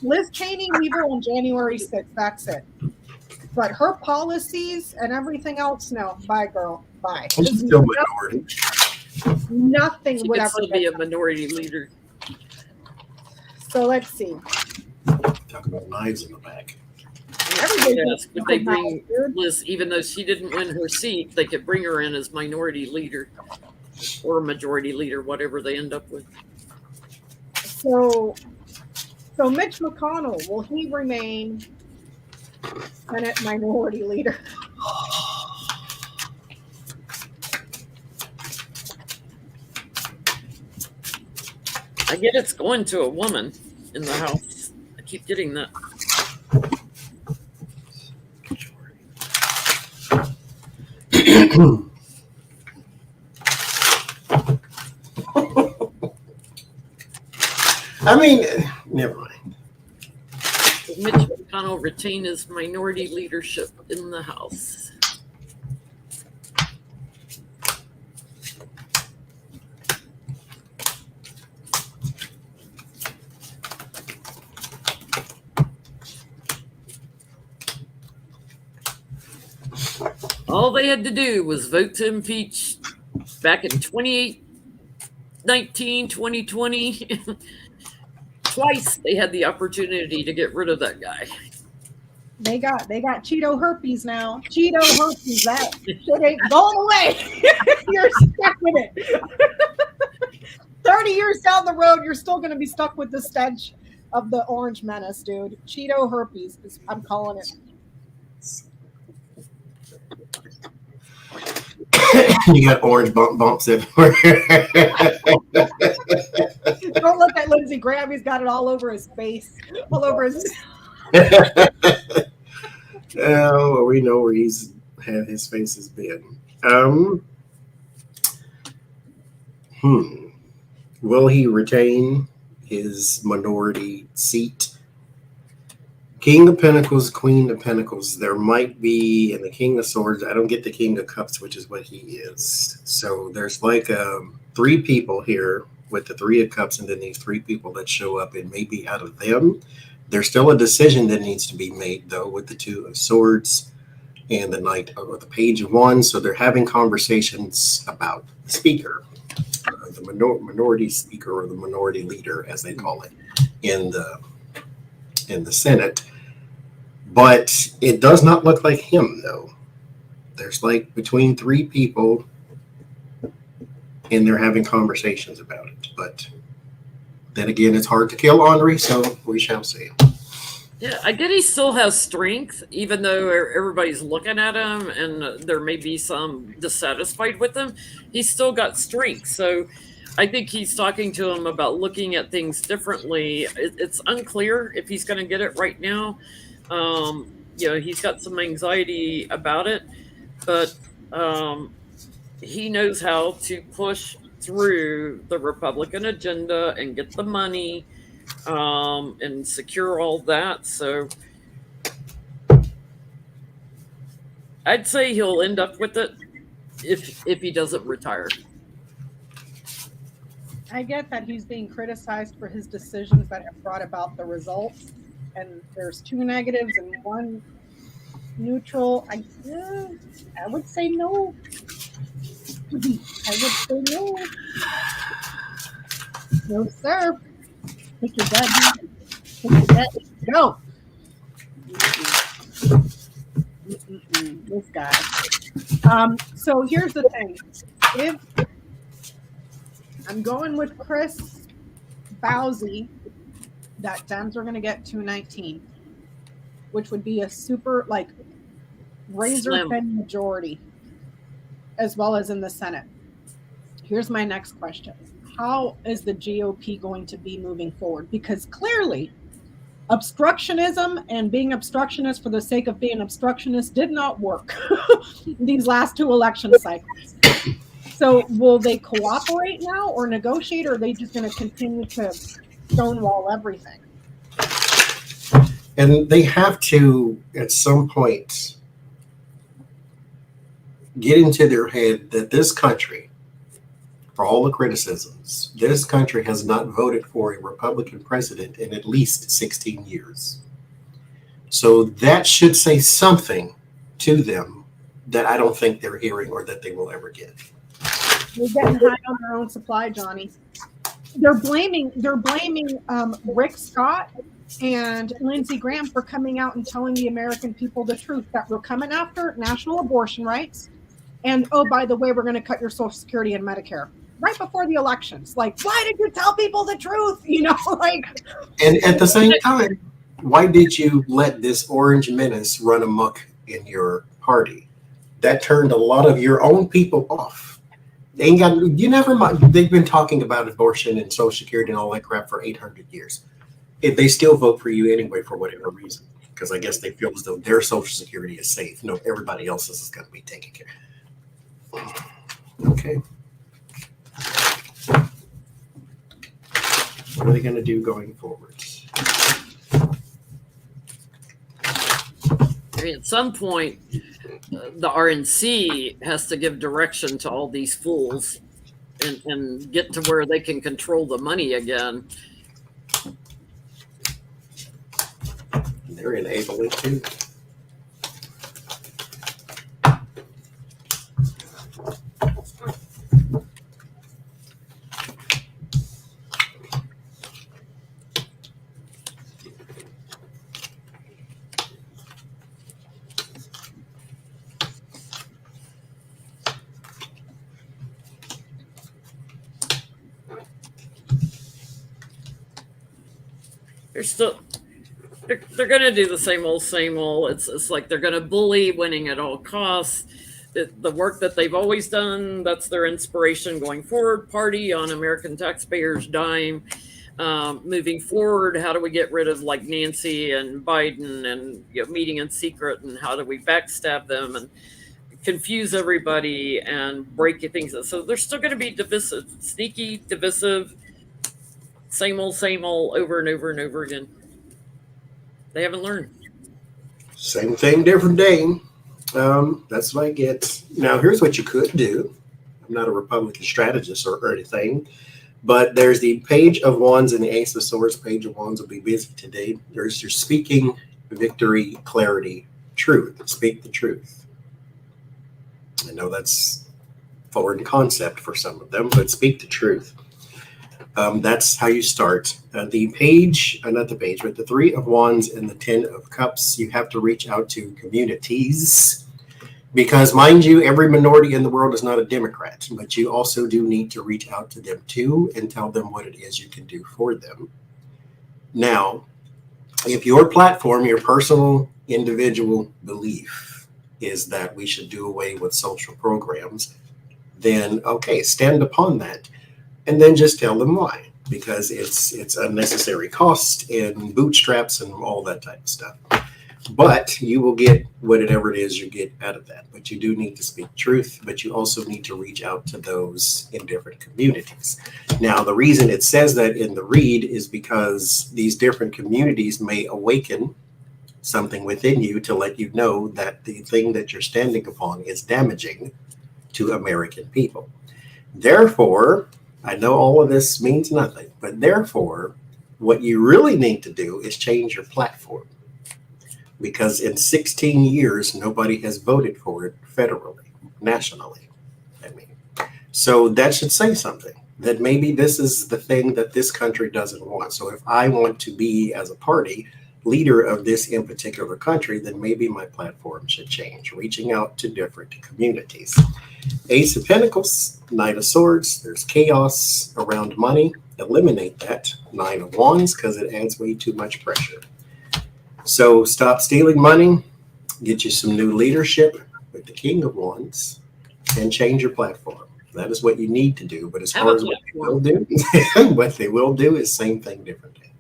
Liz Cheney, leave her on January 6th. That's it. But her policies and everything else, no. Bye, girl. Bye. She's still minority. Nothing She would could ever still be a minority leader. So let's see. Talk about knives in the back. Yes, could they bring Liz, even though she didn't win her seat, they could bring her in as minority leader or majority leader, whatever they end up with. So Mitch McConnell, will he remain Senate minority leader? I get it's going to a woman in the House. I keep getting that. I mean, never mind. Mitch McConnell retain his minority leadership in the House. All they had to do was vote to impeach back in 2019, 2020. Twice they had the opportunity to get rid of that guy. They got Cheeto herpes now. Cheeto herpes, that shit ain't going away. You're stuck with it. 30 years down the road, you're still going to be stuck with the stench of the orange menace, dude. Cheeto herpes, I'm calling it. You got orange bumps everywhere. Don't look at Lindsey Graham. He's got it all over his face, all over his. Oh, we know where he's had his face has been. Will he retain his minority seat? King of Pentacles, Queen of Pentacles. There might be, in the King of Swords, I don't get the King of Cups, which is what he is. So there's like three people here with the Three of Cups, and then these three people that show up, and maybe out of them, there's still a decision that needs to be made, though, with the Two of Swords and the Knight or the Page of Wands. So they're having conversations about the speaker, the minority speaker, or the minority leader, as they call it, in the Senate. But it does not look like him, though. There's like between three people, and they're having conversations about it. But then again, it's hard to kill Henri, so we shall see. Yeah, I get he still has strength, even though everybody's looking at him and there may be some dissatisfied with him. He's still got strength. So I think he's talking to him about looking at things differently. It's unclear if he's going to get it right now. He's got some anxiety about it, but he knows how to push through the Republican agenda and get the money and secure all that. So I'd say he'll end up with it if he doesn't retire. I get that he's being criticized for his decisions that have brought about the results, and there's two negatives and one neutral. I would say no. I would say no. No, sir. Take your gut. Take your gut. Go. This guy. So here's the thing. If I'm going with Chris Bowsy, that Dems are going to get 219, which would be a super, like, razor-thin majority, as well as in the Senate. Here's my next question. How is the GOP going to be moving forward? Because clearly, obstructionism and being obstructionist for the sake of being obstructionist did not work these last two election cycles. So will they cooperate now or negotiate, or are they just going to continue to stonewall everything? And they have to, at some point, get into their head that this country, for all the criticisms, this country has not voted for a Republican president in at least 16 years. So that should say something to them that I don't think they're hearing or that they will ever get. They're getting high on their own supply, Johnny. They're blaming Rick Scott and Lindsey Graham for coming out and telling the American people the truth, that we're coming after national abortion rights. And, oh, by the way, we're going to cut your Social Security and Medicare right before the elections. Like, why did you tell people the truth? You know, like. And at the same time, why did you let this orange menace run amok in your party? That turned a lot of your own people off. They ain't got, you never mind. They've been talking about abortion and Social Security and all that crap for 800 years. If they still vote for you anyway, for whatever reason, because I guess they feel as though their Social Security is safe. No, everybody else's is going to be taken care of. Okay. What are they going to do going forward? I mean, at some point, the RNC has to give direction to all these fools and get to where they can control the money again. They're enabling too. They're going to do the same old. It's like they're going to bully winning at all costs. The work that they've always done, that's their inspiration going forward. Party on American taxpayers' dime. Moving forward, how do we get rid of like Nancy and Biden and meeting in secret, and how do we backstab them and confuse everybody and break things? So they're still going to be divisive, sneaky, divisive, same old, over and over and over again. They haven't learned. Same thing, different day. That's what I get. Now, here's what you could do. I'm not a Republican strategist or anything, but there's the Page of Wands and the Ace of Swords. Page of Wands will be busy today. There's your speaking, victory, clarity, truth. Speak the truth. I know that's foreign concept for some of them, but speak the truth. That's how you start. The page, not the page, but the Three of Wands and the Ten of Cups, you have to reach out to communities because, mind you, every minority in the world is not a Democrat, but you also do need to reach out to them too and tell them what it is you can do for them. Now, if your platform, your personal individual belief is that we should do away with social programs, then okay, stand upon that. And then just tell them why, because it's unnecessary cost and bootstraps and all that type of stuff. But you will get whatever it is you get out of that. But you do need to speak truth, but you also need to reach out to those in different communities. Now, the reason it says that in the read is because these different communities may awaken something within you to let you know that the thing that you're standing upon is damaging to American people. Therefore, I know all of this means nothing, but therefore, what you really need to do is change your platform. Because in 16 years, nobody has voted for it federally, nationally. I mean, so that should say something, that maybe this is the thing that this country doesn't want. So if I want to be, as a party, leader of this in particular country, then maybe my platform should change, reaching out to different communities. Ace of Pentacles, Knight of Swords, there's chaos around money. Eliminate that. Nine of Wands, because it adds way too much pressure. So stop stealing money, get you some new leadership with the King of Wands, and change your platform. That is what you need to do. But as far as what they will do, what they will do is same thing, different day.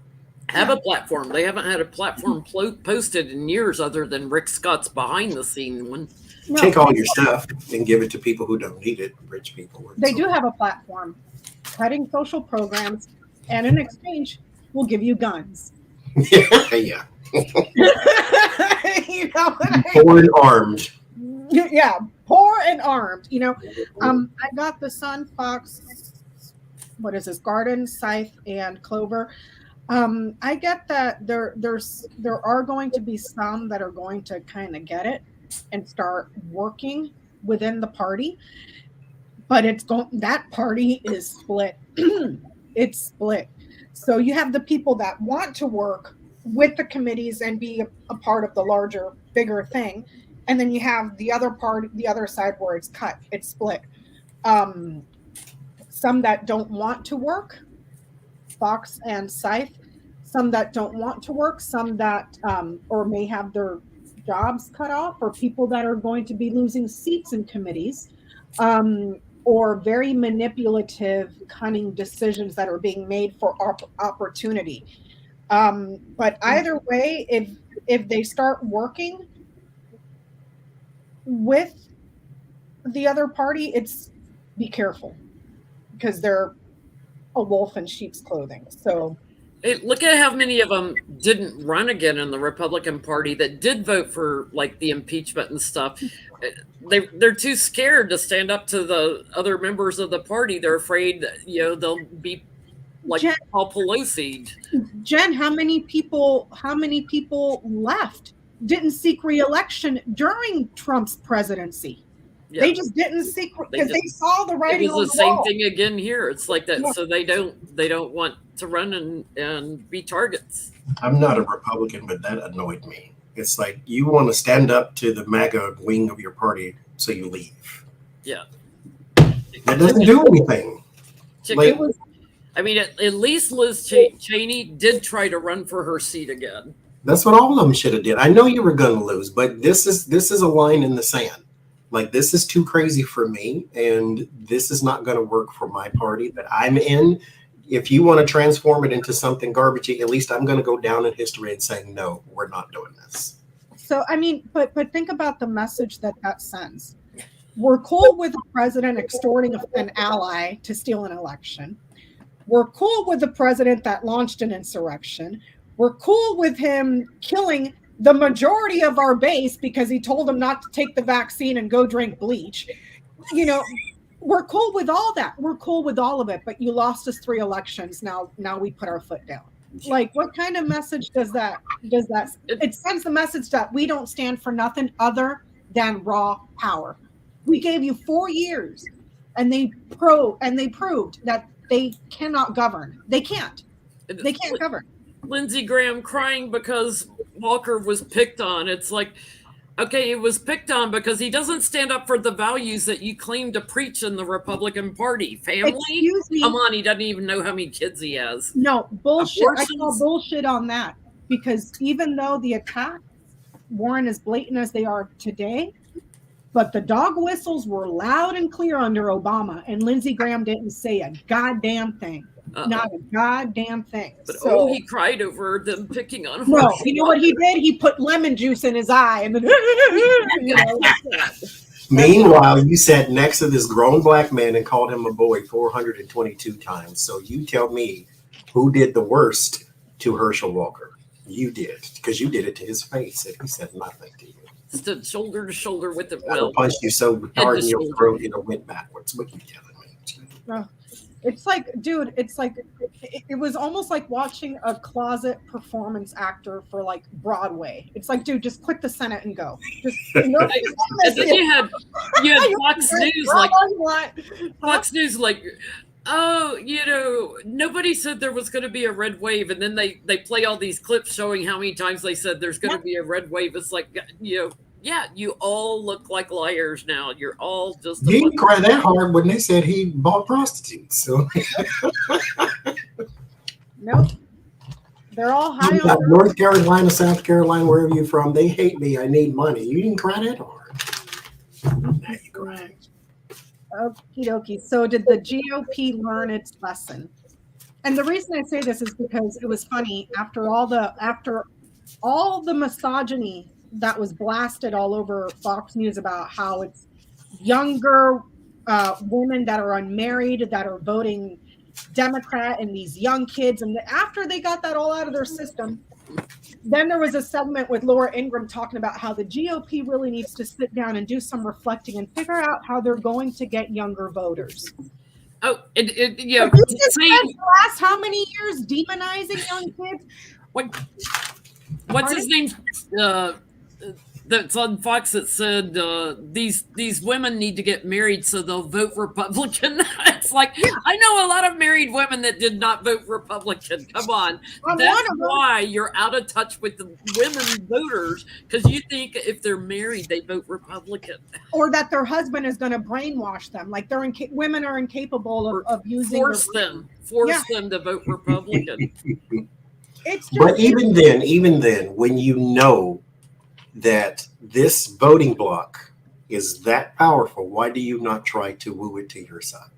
Have a platform. They haven't had a platform posted in years other than Rick Scott's behind the scene one. No, Take all your stuff and give it to people who don't need it, rich people. they do have a platform, cutting social programs, and in exchange, we'll give you guns. Yeah. You know what I Poor and armed. Yeah, poor and armed. You know, I got the Sun, Fox, what is this, Garden, Scythe, and Clover. I get that there are going to be some that are going to kind of get it and start working within the party, but that party is split. It's split. So you have the people that want to work with the committees and be a part of the larger, bigger thing, and then you have the other side where it's cut, it's split. Some that don't want to work, Fox and Scythe, some that don't want to work, some that or may have their jobs cut off, or people that are going to be losing seats in committees, or very manipulative, cunning decisions that are being made for opportunity. But either way, if they start working with the other party, it's be careful, because they're a wolf in sheep's clothing. So Look at how many of them didn't run again in the Republican Party that did vote for like the impeachment and stuff. They're too scared to stand up to the other members of the party. They're afraid, they'll be like Paul Pelosi. Jen, how many people left, didn't seek re-election during Trump's presidency? Yeah. They just didn't seek, because they saw the writing on the wall. It was the same thing again here. It's like that. Yeah. So they don't want to run and be targets. I'm not a Republican, but that annoyed me. It's like you want to stand up to the MAGA wing of your party, so you leave. Yeah. That doesn't do anything. At least Liz Cheney did try to run for her seat again. That's what all of them should have did. I know you were going to lose, but this is a line in the sand. Like, this is too crazy for me, and this is not going to work for my party that I'm in. If you want to transform it into something garbagey, at least I'm going to go down in history and saying, no, we're not doing this. So, but think about the message that sends. We're cool with the president extorting an ally to steal an election. We're cool with the president that launched an insurrection. We're cool with him killing the majority of our base because he told them not to take the vaccine and go drink bleach. We're cool with all that. We're cool with all of it, but you lost us 3 elections. Now we put our foot down. Like, what kind of message does that? It sends the message that we don't stand for nothing other than raw power. We gave you 4 years, and they proved that they cannot govern. They can't govern. Lindsey Graham crying because Walker was picked on. It's like, okay, it was picked on because he doesn't stand up for the values that you claim to preach in the Republican Party. Family? Come on, he doesn't even know how many kids he has. No, bullshit. Abortions? I call bullshit on that, because even though the attacks weren't as blatant as they are today, but the dog whistles were loud and clear under Obama, and Lindsey Graham didn't say a goddamn thing. Not a goddamn thing. But he cried over them picking on him. No, you know what he did? He put lemon juice in his eye, and then Meanwhile, you sat next to this grown black man and called him a boy 422 times. So you tell me who did the worst to Herschel Walker? You did, because you did it to his face, and he said nothing to you. Stood shoulder to shoulder with him. I punched you so hard in your throat, went backwards. What are you telling me? It's like, dude, it was almost like watching a closet performance actor for like Broadway. It's like, dude, just quit the Senate and go. And then you had Fox News Fox News like, oh, nobody said there was going to be a red wave, and then they play all these clips showing how many times they said there's going to be a red wave. It's like, yeah, you all look like liars now. You're all just. He didn't cry that hard when they said he bought prostitutes. So. Nope. They're all high on North Carolina, South Carolina, wherever you're from. They hate me. I need money. You didn't cry that hard. Now you cry. Okie dokie. So did the GOP learn its lesson? And the reason I say this is because it was funny after all the misogyny that was blasted all over Fox News about how it's younger women that are unmarried that are voting Democrat, and these young kids. And after they got that all out of their system, then there was a segment with Laura Ingraham talking about how the GOP really needs to sit down and do some reflecting and figure out how they're going to get younger voters. Oh, This has spent the last how many years demonizing young kids? What's his name? That's on Fox that said these women need to get married so they'll vote Republican. It's like, I know a lot of married women that did not vote Republican. Come on. That's why you're out of touch with the women voters, because you think if they're married, they vote Republican. Or that their husband is going to brainwash them. Like women are incapable of using. Force them to vote Republican. It's just, but even then, when you know that this voting bloc is that powerful, why do you not try to woo it to your side?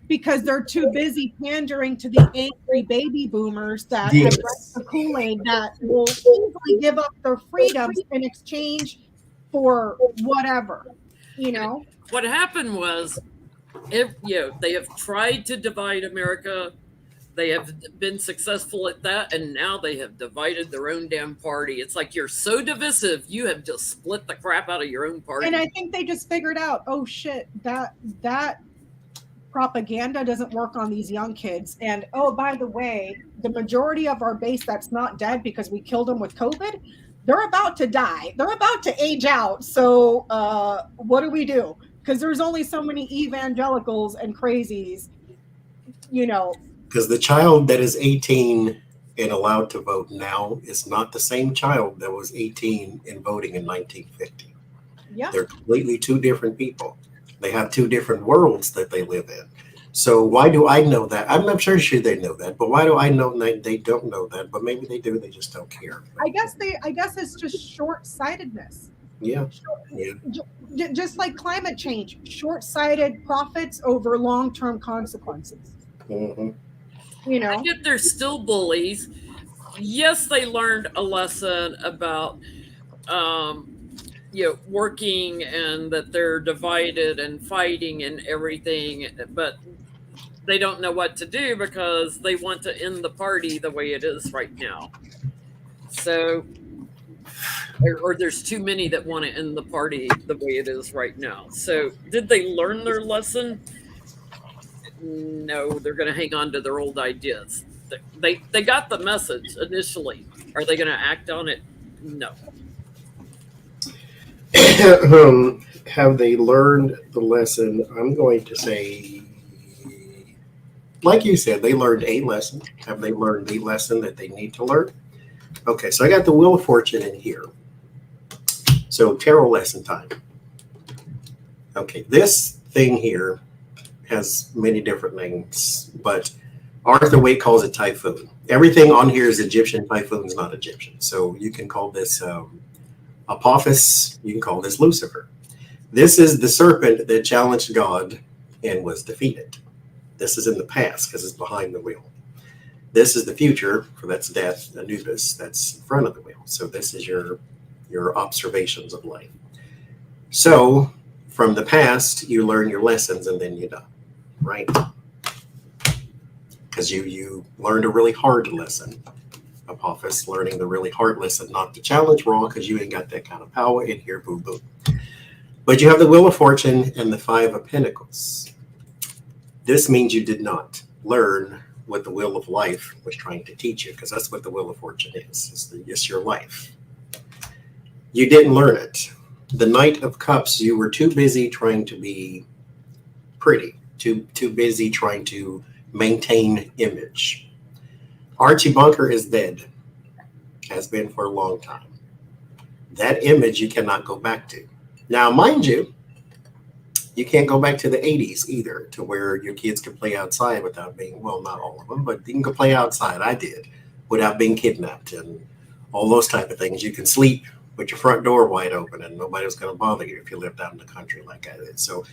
Because they're too busy pandering to the angry baby boomers that have drank the Kool-Aid, that will easily give up their freedoms in exchange for whatever, you know. What happened was, they have tried to divide America. They have been successful at that, and now they have divided their own damn party. It's like, you're so divisive, you have just split the crap out of your own party. And I think they just figured out, oh shit, that propaganda doesn't work on these young kids. And oh, by the way, the majority of our base that's not dead because we killed them with COVID, they're about to die. They're about to age out. So what do we do? Because there's only so many evangelicals and crazies, you know. Because the child that is 18 and allowed to vote now is not the same child that was 18 and voting in 1950. Yeah. They're completely two different people. They have two different worlds that they live in. So why do I know that? I'm not sure they know that, but why do I know that they don't know that? But maybe they do. They just don't care. I guess it's just short-sightedness. Yeah. Just like climate change, short-sighted profits over long-term consequences. Mm-hmm. You know, I get they're still bullies. Yes, they learned a lesson about working, and that they're divided and fighting and everything, but they don't know what to do because they want to end the party the way it is right now. So, or there's too many that want to end the party the way it is right now. So, did they learn their lesson? No, they're going to hang on to their old ideas. They got the message initially. Are they going to act on it? No. Have they learned the lesson? I'm going to say, like you said, they learned a lesson. Have they learned the lesson that they need to learn? Okay, so I got the Wheel of Fortune in here. So tarot lesson time. Okay, this thing here has many different names, but Arthur Waite calls it typhoon. Everything on here is Egyptian. Typhoon is not Egyptian. So you can call this Apophis. You can call this Lucifer. This is the serpent that challenged God and was defeated. This is in the past because it's behind the wheel. This is the future, for that's death, Anubis, that's in front of the wheel. So this is your observations of life. So from the past, you learn your lessons and then you die, right? Because you learned a really hard lesson. Apophis, learning the really hard lesson not to challenge Raw because you ain't got that kind of power in here, boo boo. But you have the Wheel of Fortune and the Five of Pentacles. This means you did not learn what the Wheel of Life was trying to teach you, because that's what the Wheel of Fortune is. It's your life. You didn't learn it. The Knight of Cups, you were too busy trying to be pretty, too busy trying to maintain image. Archie Bunker is dead, has been for a long time. That image you cannot go back to. Now, mind you, you can't go back to the 80s either, to where your kids can play outside without being, well, not all of them, but you can go play outside. I did, without being kidnapped and all those type of things. You can sleep with your front door wide open and nobody was going to bother you if you lived out in the country like I did. So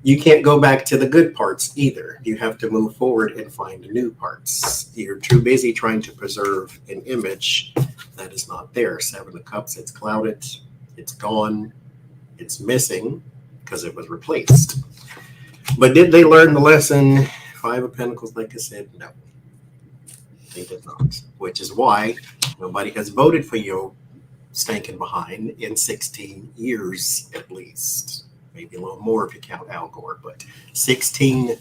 you can't go back to the good parts either. You have to move forward and find new parts. You're too busy trying to preserve an image that is not there. 7 of Cups, it's clouded, it's gone, it's missing because it was replaced. But did they learn the lesson? 5 of Pentacles, like I said, no. They did not, which is why nobody has voted for you stinking behind in 16 years at least. Maybe a little more if you count Al Gore, but 16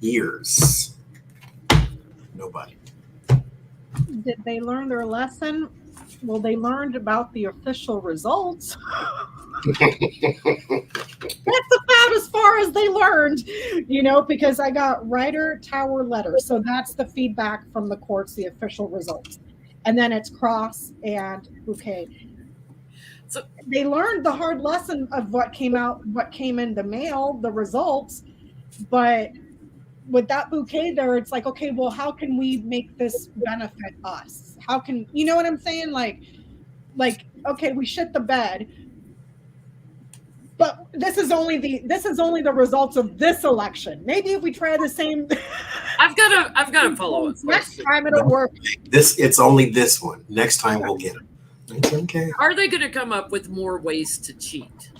years. Nobody. Did they learn their lesson? Well, they learned about the official results. That's about as far as they learned, because I got Rider, Tower, Letter. So that's the feedback from the courts, the official results. And then it's Cross and Bouquet. So they learned the hard lesson of what came in the mail, the results. But with that Bouquet there, it's like, okay, well, how can we make this benefit us? How can, you know what I'm saying? Like, okay, we shit the bed. But this is only the results of this election. Maybe if we try the same. I've got to follow it. Next time it'll work. It's only this one. Next time we'll get it. It's okay. Are they going to come up with more ways to cheat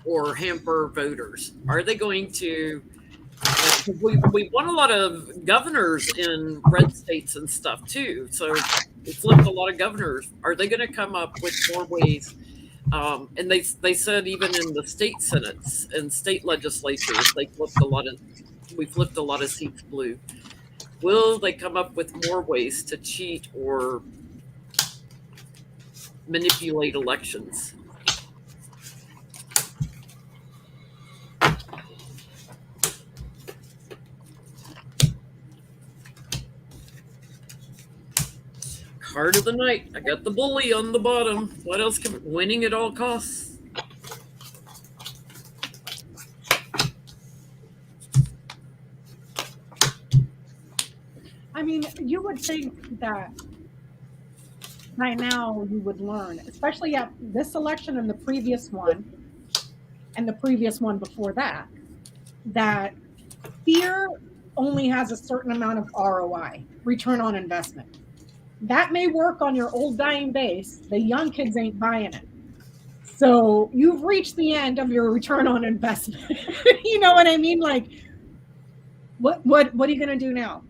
or hamper voters? Are they going to? We won a lot of governors in red states and stuff too. So we flipped a lot of governors. Are they going to come up with more ways? And they said even in the state senates and state legislatures, we flipped a lot of seats blue. Will they come up with more ways to cheat or manipulate elections? Card of the night. I got the bully on the bottom. What else can winning at all costs? I mean, you would think that by now you would learn, especially at this election and the previous one before that, that fear only has a certain amount of ROI, return on investment. That may work on your old dying base. The young kids ain't buying it. So you've reached the end of your return on investment. You know what I mean? Like, what are you going to do now?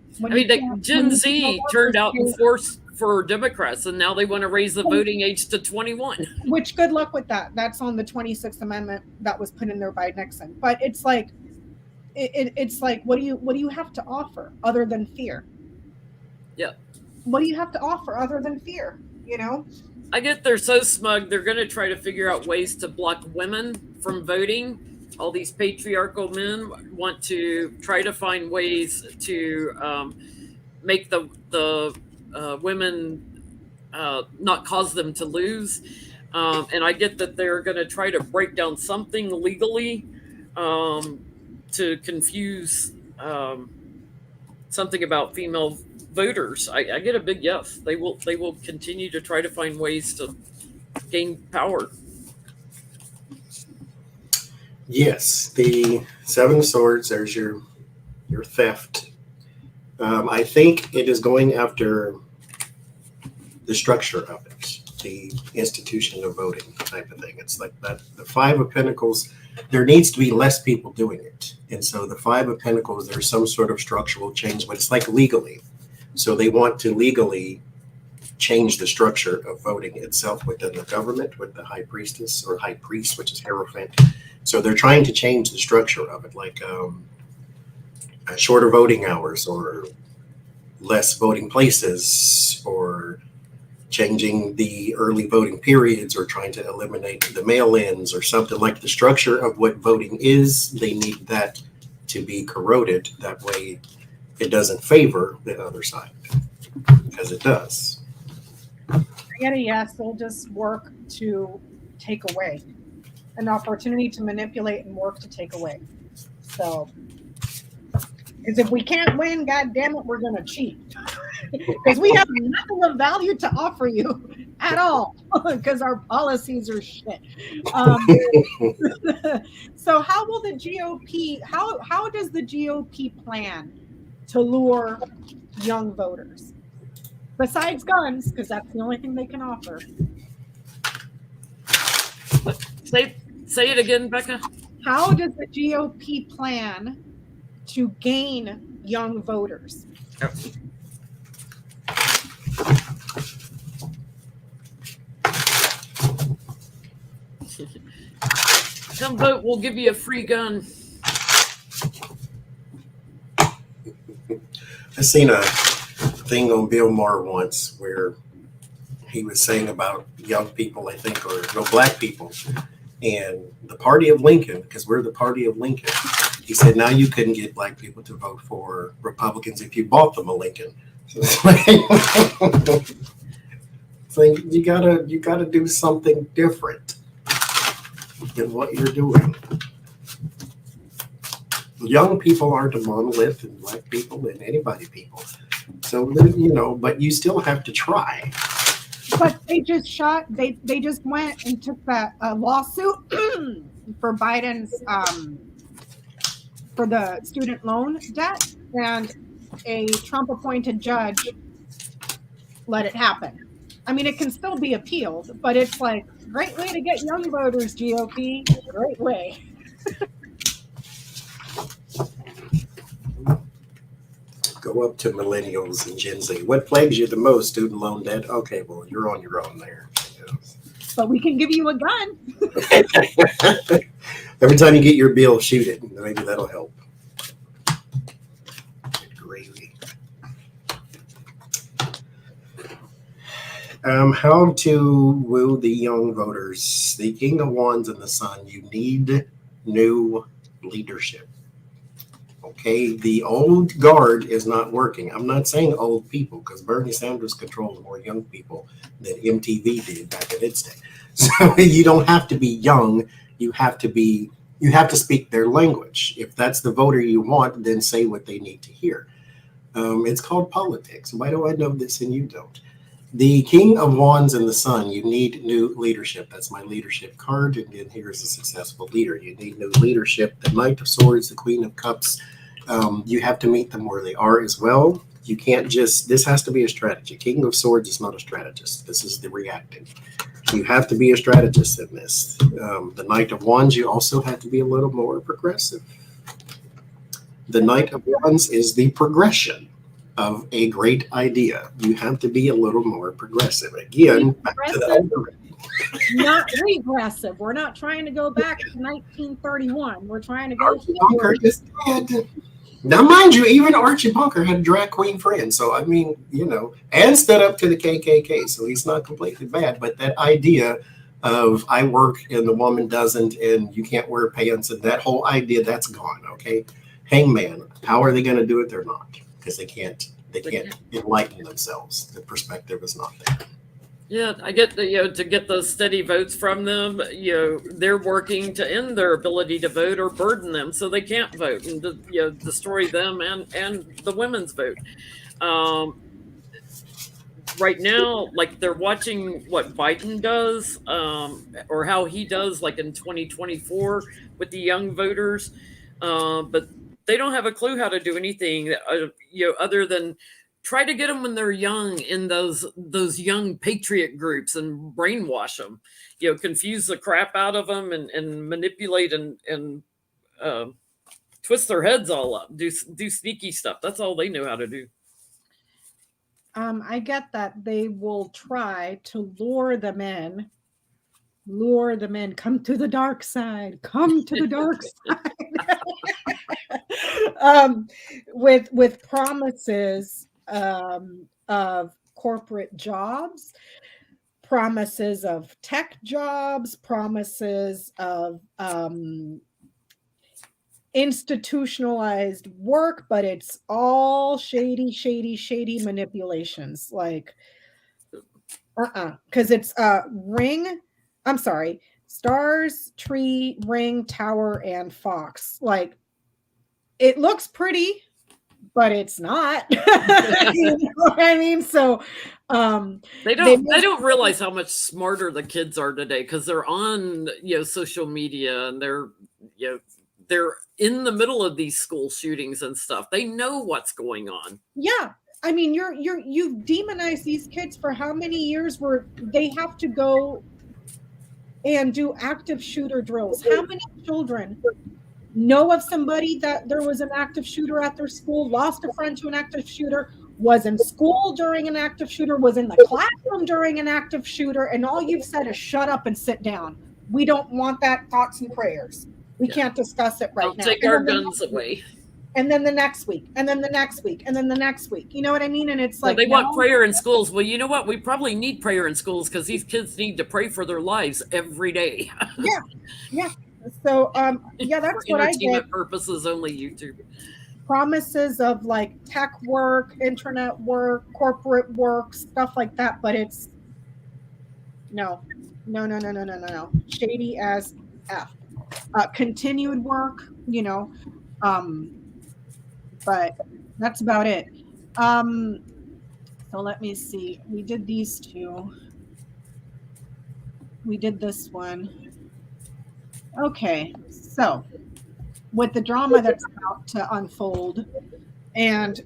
Gen Z turned out in force for Democrats, and now they want to raise the voting age to 21. Which, good luck with that. That's on the 26th Amendment that was put in there by Nixon. But it's like, it's like, what do you have to offer other than fear? Yeah. What do you have to offer other than fear? I get they're so smug. They're going to try to figure out ways to block women from voting. All these patriarchal men want to try to find ways to make the women not cause them to lose. And I get that they're going to try to break down something legally to confuse something about female voters. I get a big yes. They will continue to try to find ways to gain power. Yes, the 7 of Swords. There's your theft. I think it is going after the structure of it, the institution of voting type of thing. It's like that. The 5 of Pentacles. There needs to be less people doing it, and so the 5 of Pentacles. There's some sort of structural change, but it's like legally. So they want to legally change the structure of voting itself within the government with the high priestess or high priest, which is Hierophant. So they're trying to change the structure of it, like shorter voting hours or less voting places or changing the early voting periods or trying to eliminate the mail-ins or something like the structure of what voting is. They need that to be corroded. That way it doesn't favor the other side, because it does. I get a yes. They'll just work to take away an opportunity to manipulate and work to take away. So, because if we can't win, God damn it, we're going to cheat. Because we have nothing of value to offer you at all, because our policies are shit. So how will the GOP, how does the GOP plan to lure young voters? besides guns, because that's the only thing they can offer. Say it again, Becca. How does the GOP plan to gain young voters? Come vote, we'll give you a free gun. I seen a thing on Bill Maher once where he was saying about young people, I think, or no, black people, and the party of Lincoln, because we're the party of Lincoln. He said, now you couldn't get black people to vote for Republicans if you bought them a Lincoln. So it's like you gotta do something different than what you're doing. Young people aren't a monolith, and black people and anybody people. So but you still have to try. But they just they just went and took that lawsuit for Biden's for the student loan debt, and a Trump appointed judge let it happen. I mean, it can still be appealed, but it's like, great way to get young voters, GOP. Great way. Go up to millennials and Gen Z. What plagues you the most? Student loan debt? Okay, well, you're on your own there. But we can give you a gun. Every time you get your bill, shoot it. Maybe that'll help. Good gravy. How to woo the young voters? The King of Wands and the Sun. You need new leadership. Okay, the old guard is not working. I'm not saying old people, because Bernie Sanders controls more young people than MTV did back in its day. So you don't have to be young. You have to speak their language. If that's the voter you want, then say what they need to hear. It's called politics. Why do I know this and you don't? The King of Wands and the Sun, you need new leadership. That's my leadership card. And then here's a successful leader. You need new leadership. The Knight of Swords, the Queen of Cups, you have to meet them where they are as well. You can't this has to be a strategy. King of Swords is not a strategist. This is the reacting. You have to be a strategist in this. The Knight of Wands, you also have to be a little more progressive. The Knight of Wands is the progression of a great idea. You have to be a little more progressive. Again, back to the elder. Not regressive. We're not trying to go back to 1931. We're trying to go Archie Bunker is dead. Now, mind you, even Archie Bunker had a drag queen friend. So, I mean, and stood up to the KKK. So he's not completely bad. But that idea of I work and the woman doesn't, and you can't wear pants, and that whole idea, that's gone. Okay. Hangman, how are they going to do it? They're not, because they can't enlighten themselves. The perspective is not there. Yeah, I get to get those steady votes from them. They're working to end their ability to vote or burden them so they can't vote and destroy them and the women's vote. Right now, like they're watching what Biden does, or how he does, like in 2024 with the young voters, but they don't have a clue how to do anything, other than try to get them when they're young in those young patriot groups and brainwash them, confuse the crap out of them and manipulate and twist their heads all up, do sneaky stuff. That's all they know how to do. I get that they will try to lure them in, come to the dark side, come to the dark side, with promises of corporate jobs, promises of tech jobs, promises of institutionalized work, but it's all shady manipulations. Like, because it's stars, tree, ring, tower, and fox. Like, it looks pretty, but it's not. You know what I mean? So they don't realize how much smarter the kids are today, because they're on social media, and they're in the middle of these school shootings and stuff. They know what's going on. Yeah. I mean, you've demonized these kids for how many years where they have to go and do active shooter drills? How many children know of somebody that there was an active shooter at their school, lost a friend to an active shooter, was in school during an active shooter, was in the classroom during an active shooter, and all you've said is shut up and sit down. We don't want that, thoughts and prayers. We can't discuss it right now. Take our guns away. And then the next week, and then the next week, and then the next week. You know what I mean? And it's like, they want prayer in schools. Well, you know what? We probably need prayer in schools because these kids need to pray for their lives every day. Yeah. So, yeah, that's what I get. Entertainment purposes only, YouTube. Promises of like tech work, internet work, corporate work, stuff like that. But it's no. Shady as F. Continued work, you know. But that's about it. So let me see. We did these two. We did this one. Okay, so with the drama that's about to unfold, and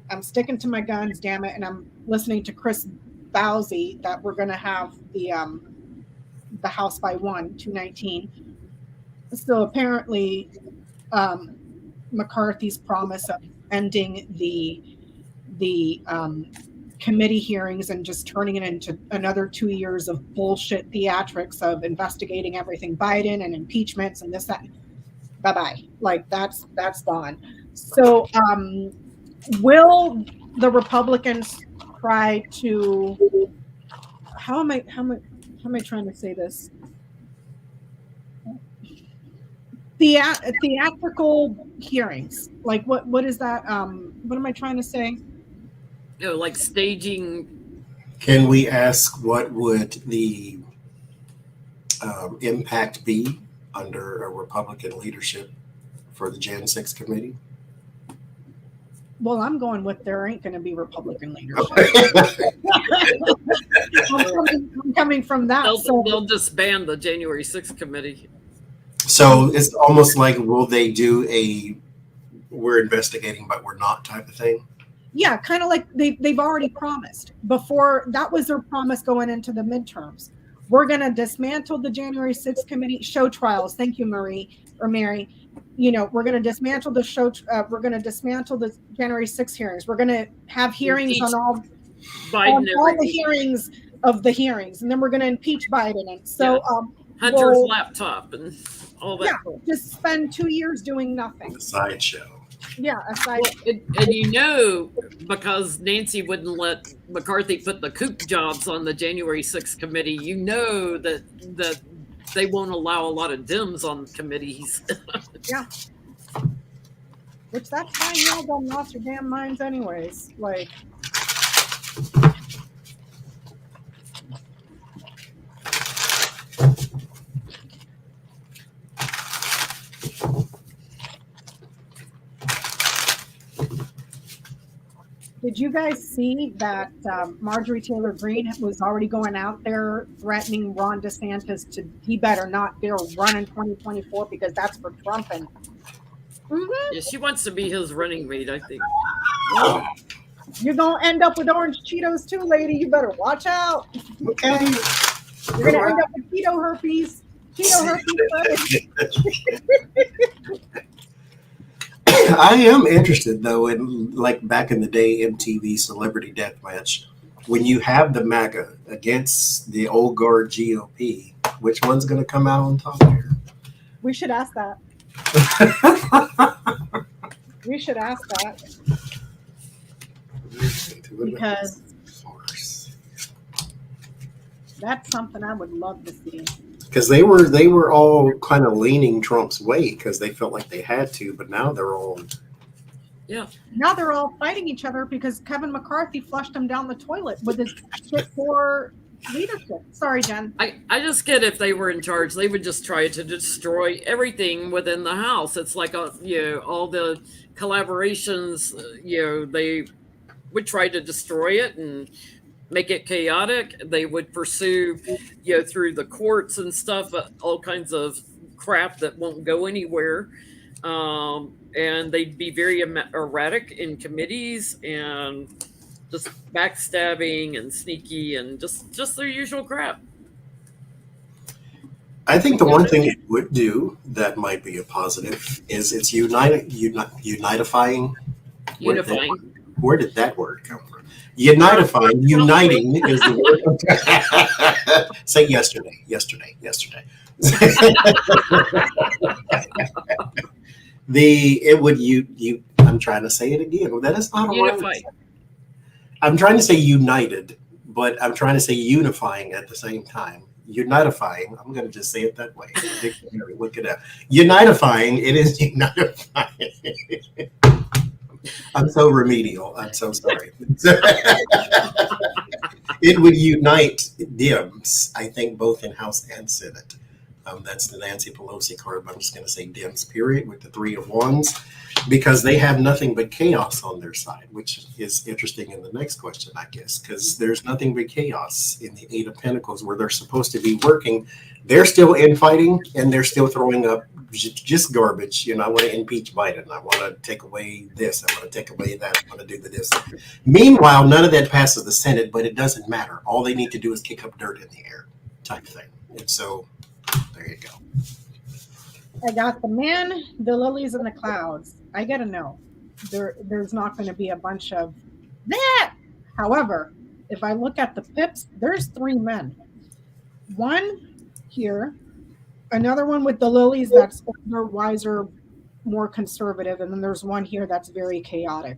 I'm sticking to my guns, damn it, and I'm listening to Chris Bowsey that we're going to have the House by 219. So apparently, McCarthy's promise of ending the committee hearings and just turning it into another 2 years of bullshit theatrics of investigating everything Biden and impeachments and this, that, bye-bye. Like that's gone. So will the Republicans try to, how am I trying to say this? Theatrical hearings. Like what is that? What am I trying to say? You know, like staging. Can we ask what would the impact be under a Republican leadership for the Jan 6 committee? Well, I'm going with there ain't going to be Republican leadership. I'm coming from that. They'll disband the January 6th committee. So it's almost like, will they do a we're investigating but we're not type of thing? Yeah, kind of like they've already promised before. That was their promise going into the midterms. We're going to dismantle the January 6th committee show trials. Thank you, Mary. You know, we're going to dismantle the show. We're going to dismantle the January 6th hearings. We're going to have hearings on all the hearings of the hearings, and then we're going to impeach Biden. And so, Hunter's laptop and all that. Yeah, just spend 2 years doing nothing. The sideshow. Yeah, and you know, because Nancy wouldn't let McCarthy put the coop jobs on the January 6th committee, you know that they won't allow a lot of Dems on committees. Yeah. Which that's fine. Y'all done lost your damn minds anyways. Like. Did you guys see that Marjorie Taylor Greene was already going out there threatening Ron DeSantis he better not dare run in 2024 because that's for Trump? And yeah, she wants to be his running mate, I think. Yeah. You're going to end up with orange Cheetos too, lady. You better watch out. Okay. You're going to end up with keto herpes. I am interested though in, like, back in the day, MTV Celebrity Deathmatch, when you have the MAGA against the old guard GOP, which one's going to come out on top here? We should ask that. We should ask that. Because that's something I would love to see. Because they were all kind of leaning Trump's way because they felt like they had to, but now they're all now they're all fighting each other because Kevin McCarthy flushed them down the toilet with his shit for leadership. Sorry, Jen. I just get if they were in charge, they would just try to destroy everything within the House. It's like all the collaborations. They would try to destroy it and make it chaotic. They would pursue, through the courts and stuff, all kinds of crap that won't go anywhere. And they'd be very erratic in committees. And just backstabbing and sneaky and just their usual crap. I think the one thing it would do that might be a positive is it's unitifying. Unifying. Where did that word come from? Unitifying, uniting is the word. Say yesterday. I'm trying to say it again. Well, that is not a Unify. word. I'm trying to say united, but I'm trying to say unifying at the same time. Unitifying. I'm going to just say it that way. Dictionary, look it up. Unitifying. It is unitifying. I'm so remedial. I'm so sorry. It would unite Dems, I think, both in House and Senate. That's the Nancy Pelosi card, but I'm just going to say Dems, period, with the 3 of Wands, because they have nothing but chaos on their side, which is interesting in the next question, I guess, because there's nothing but chaos in the 8 of Pentacles where they're supposed to be working. They're still infighting, and they're still throwing up just garbage. You know, I want to impeach Biden. I want to take away this. I want to take away that. I want to do this. Meanwhile, none of that passes the Senate, but it doesn't matter. All they need to do is kick up dirt in the air type thing. And so there you go. I got the man, the lilies, and the clouds. I gotta know. There's not going to be a bunch of that. However, if I look at the pips, there's 3 men. One here, another one with the lilies that's older, wiser, more conservative, and then there's one here that's very chaotic.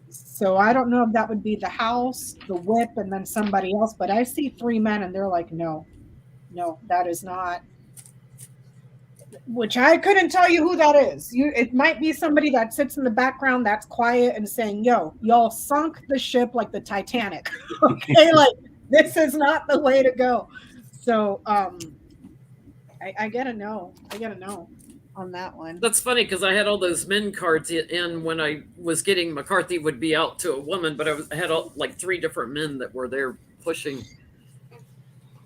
So I don't know if that would be the house, the whip, and then somebody else, but I see 3 men and they're like, no, that is not, which I couldn't tell you who that is. It might be somebody that sits in the background that's quiet and saying, yo, y'all sunk the ship like the Titanic. Okay, like this is not the way to go. So I gotta know. On that one. That's funny because I had all those men cards in when I was getting McCarthy would be out to a woman, but I had like 3 different men that were there pushing.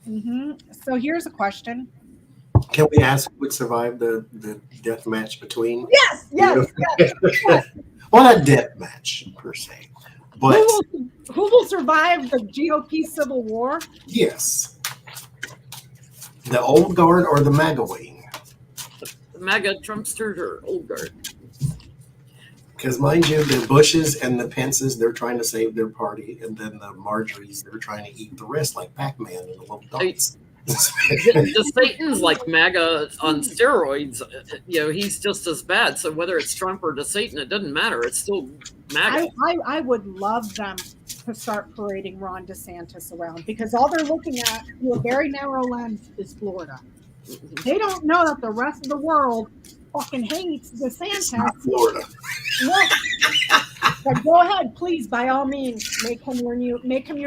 Mm-hmm. So here's a question. Can we ask who would survive the death match between? Yes. Well, not death match per se, but who will survive the GOP civil war? Yes. The old guard or the MAGA wing? MAGA Trumpster or old guard? Because mind you, the Bushes and the Pences, they're trying to save their party, and then the Marjories, they're trying to eat the rest like Pac-Man and the little dots. The Satan's like MAGA on steroids. You know, he's just as bad. So whether it's Trump or the Satan, it doesn't matter. It's still MAGA. I would love them to start parading Ron DeSantis around because all they're looking at through a very narrow lens is Florida. They don't know that the rest of the world fucking hates DeSantis. It's not Florida. No. But go ahead, please, by all means, make him your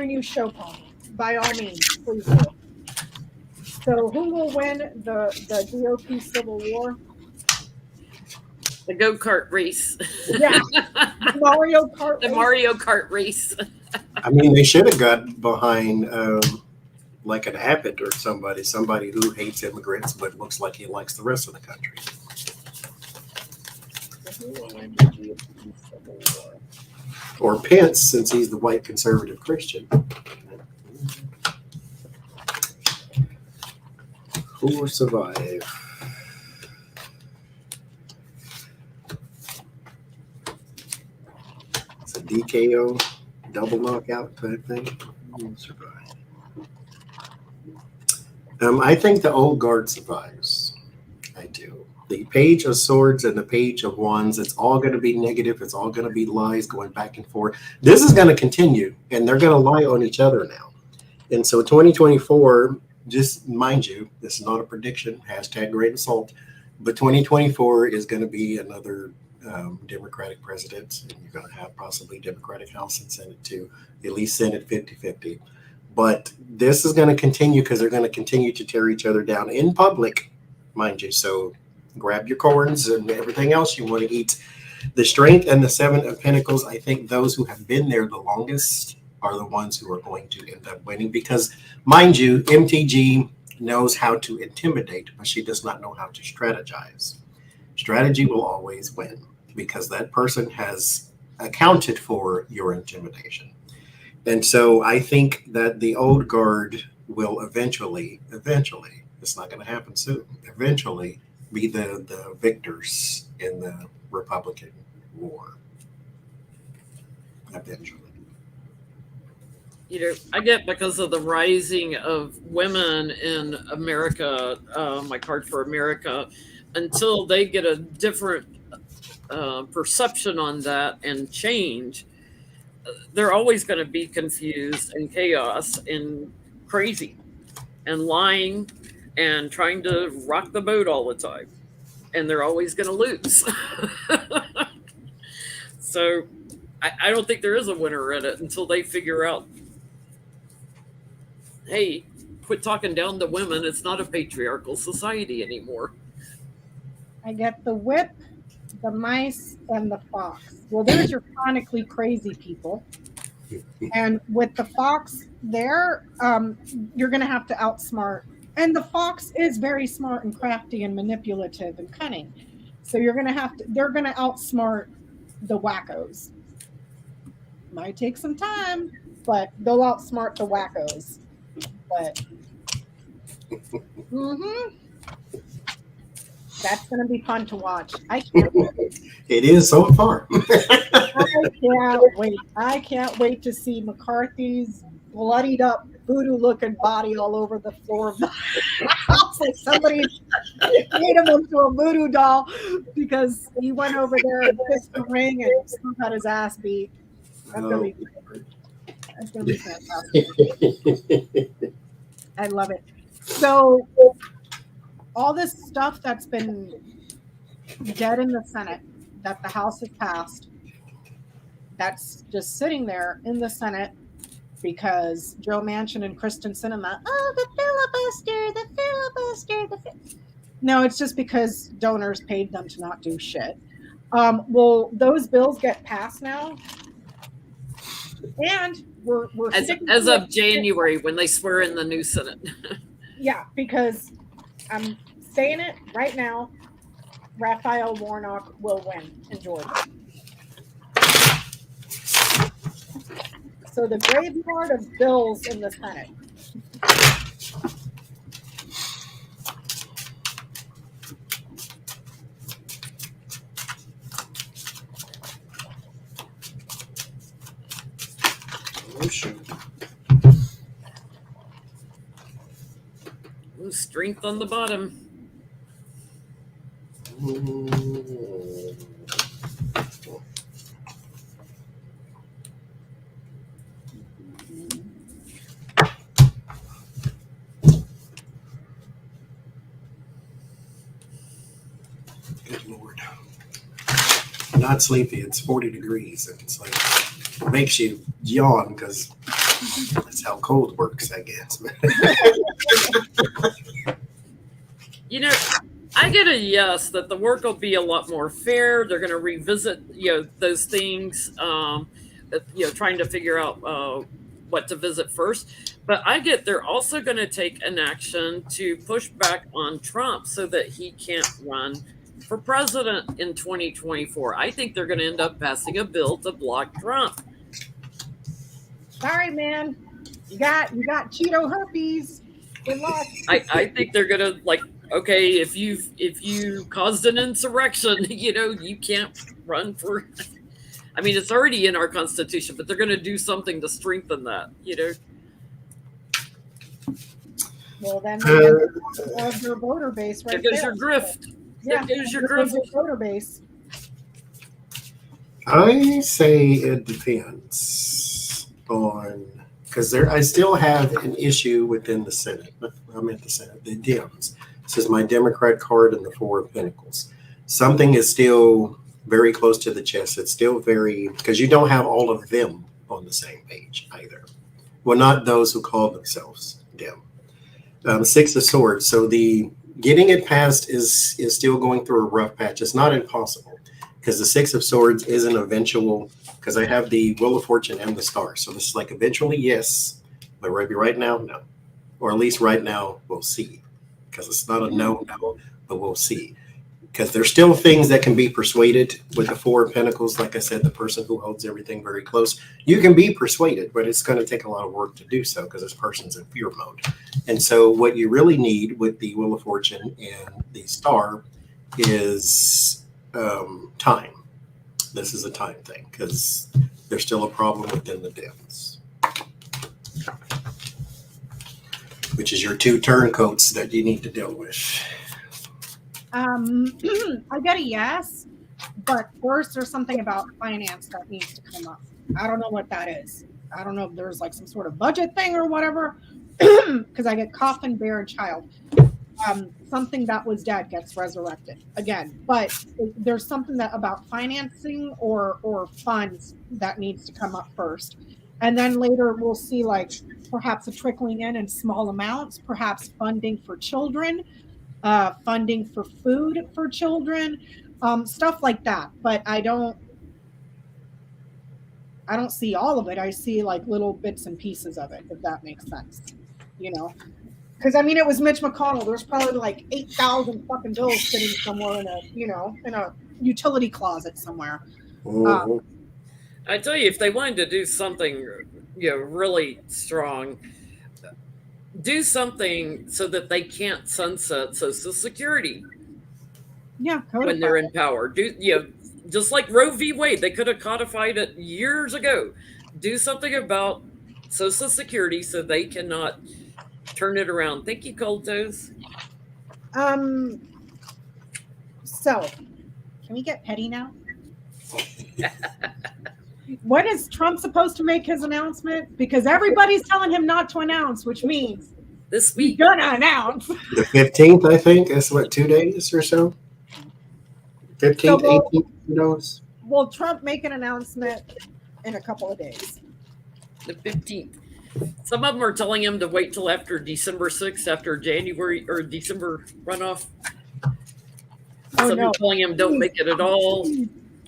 new show pony. By all means, please do. So who will win the GOP civil war? The go-kart race. Yeah. Mario Kart The race. Mario Kart race. I mean, they should have got behind like an Abbott or somebody who hates immigrants but looks like he likes the rest of the country. Or Pence, since he's the white conservative Christian. Who will survive? It's a DKO, double knockout type thing. Who will survive? I think the old guard survives. I do. The Page of Swords and the Page of Wands, it's all going to be negative. It's all going to be lies going back and forth. This is going to continue, and they're going to lie on each other now. And so 2024, just mind you, this is not a prediction, hashtag grain of salt, but 2024 is going to be another Democratic president, and you're going to have possibly Democratic House and Senate too, at least Senate 50-50. But this is going to continue because they're going to continue to tear each other down in public, mind you. So grab your corns and everything else you want to eat. The Strength and the 7 of Pentacles, I think those who have been there the longest are the ones who are going to end up winning because, mind you, MTG knows how to intimidate, but she does not know how to strategize. Strategy will always win because that person has accounted for your intimidation. And so I think that the old guard will eventually, it's not going to happen soon, eventually be the victors in the Republican war. Eventually. You know, I get because of the rising of women in America, my card for America, until they get a different perception on that and change, they're always going to be confused and chaos and crazy and lying and trying to rock the boat all the time. And they're always going to lose. So I don't think there is a winner in it until they figure out, hey, quit talking down to women. It's not a patriarchal society anymore. I get the whip, the mice, and the fox. Well, there's your chronically crazy people. And with the fox there, you're going to have to outsmart. And the fox is very smart and crafty and manipulative and cunning. So they're going to outsmart the wackos. Might take some time, but they'll outsmart the wackos. But that's going to be fun to watch. I can't wait. It is so far. I can't wait to see McCarthy's bloodied up voodoo-looking body all over the floor of the house. Like somebody made him into a voodoo doll because he went over there and kissed the ring and still got his ass beat. That's gonna be fantastic. I love it. So all this stuff that's been dead in the Senate that the House has passed, that's just sitting there in the Senate because Joe Manchin and Kristen Sinema, the filibuster. No, it's just because donors paid them to not do shit. Will those bills get passed now? And we're as of January when they swear in the new Senate. Yeah, because I'm saying it right now, Raphael Warnock will win in Georgia. So the graveyard of bills in the Senate. Oh, shoot. Ooh, strength on the bottom. Good Lord. I'm not sleepy. It's 40 degrees. And it's like, it makes you yawn because that's how cold works, I guess. You know, I get a yes that the work will be a lot more fair. They're going to revisit, those things, trying to figure out what to visit first. But I get they're also going to take an action to push back on Trump so that he can't run for president in 2024. I think they're going to end up passing a bill to block Trump. Sorry, man. You got Cheeto herpes. Good luck. I think they're going to okay, if you caused an insurrection, you can't run for. I mean, it's already in our Constitution, but they're going to do something to strengthen that. Well, then there's your voter base right there. There goes your grift. Yeah, there goes your there's grift. your voter base. I say it depends on, because I still have an issue within the Senate. I'm at the Senate, the Dems. This is my Democrat card and the Four of Pentacles. Something is still very close to the chest. It's still very, because you don't have all of them on the same page either. Well, not those who call themselves Dem. Six of Swords. So the getting it passed is still going through a rough patch. It's not impossible because the Six of Swords is an eventual, because I have the Wheel of Fortune and the Star. So this is like eventually, yes, but right now, no. Or at least right now, we'll see. Because it's not a no, but we'll see. because there's still things that can be persuaded with the Four of Pentacles. Like I said, the person who holds everything very close, you can be persuaded, but it's going to take a lot of work to do so because this person's in fear mode. And so what you really need with the Wheel of Fortune and the Star is time. This is a time thing because there's still a problem within the depths, which is your two turncoats that you need to deal with. I get a yes, but first there's something about finance that needs to come up. I don't know what that is. I don't know if there's like some sort of budget thing or whatever, because I get coffin, bear, and child. Something that was dead gets resurrected again, but there's something that about financing or funds that needs to come up first, and then later we'll see like perhaps a trickling in small amounts, perhaps funding for children, funding for food for children, stuff like that. But I don't see all of it. I see like little bits and pieces of it, if that makes sense, you know. Because I mean, it was Mitch McConnell. There's probably like 8,000 fucking bills sitting somewhere in a utility closet somewhere. I tell you, if they wanted to do something, really strong, do something so that they can't sunset Social Security. Yeah, when they're in power. Just like Roe v. Wade, they could have codified it years ago. Do something about Social Security so they cannot turn it around. Thank you, Cold Toes. So, can we get petty now? When is Trump supposed to make his announcement? Because everybody's telling him not to announce, which means this week. He's gonna announce. The 15th, I think. That's what, 2 days or so? 15th, 18th, who knows? Will Trump make an announcement in a couple of days? The 15th. Some of them are telling him to wait till after December 6th, after January or December runoff. Some are telling him don't make it at all.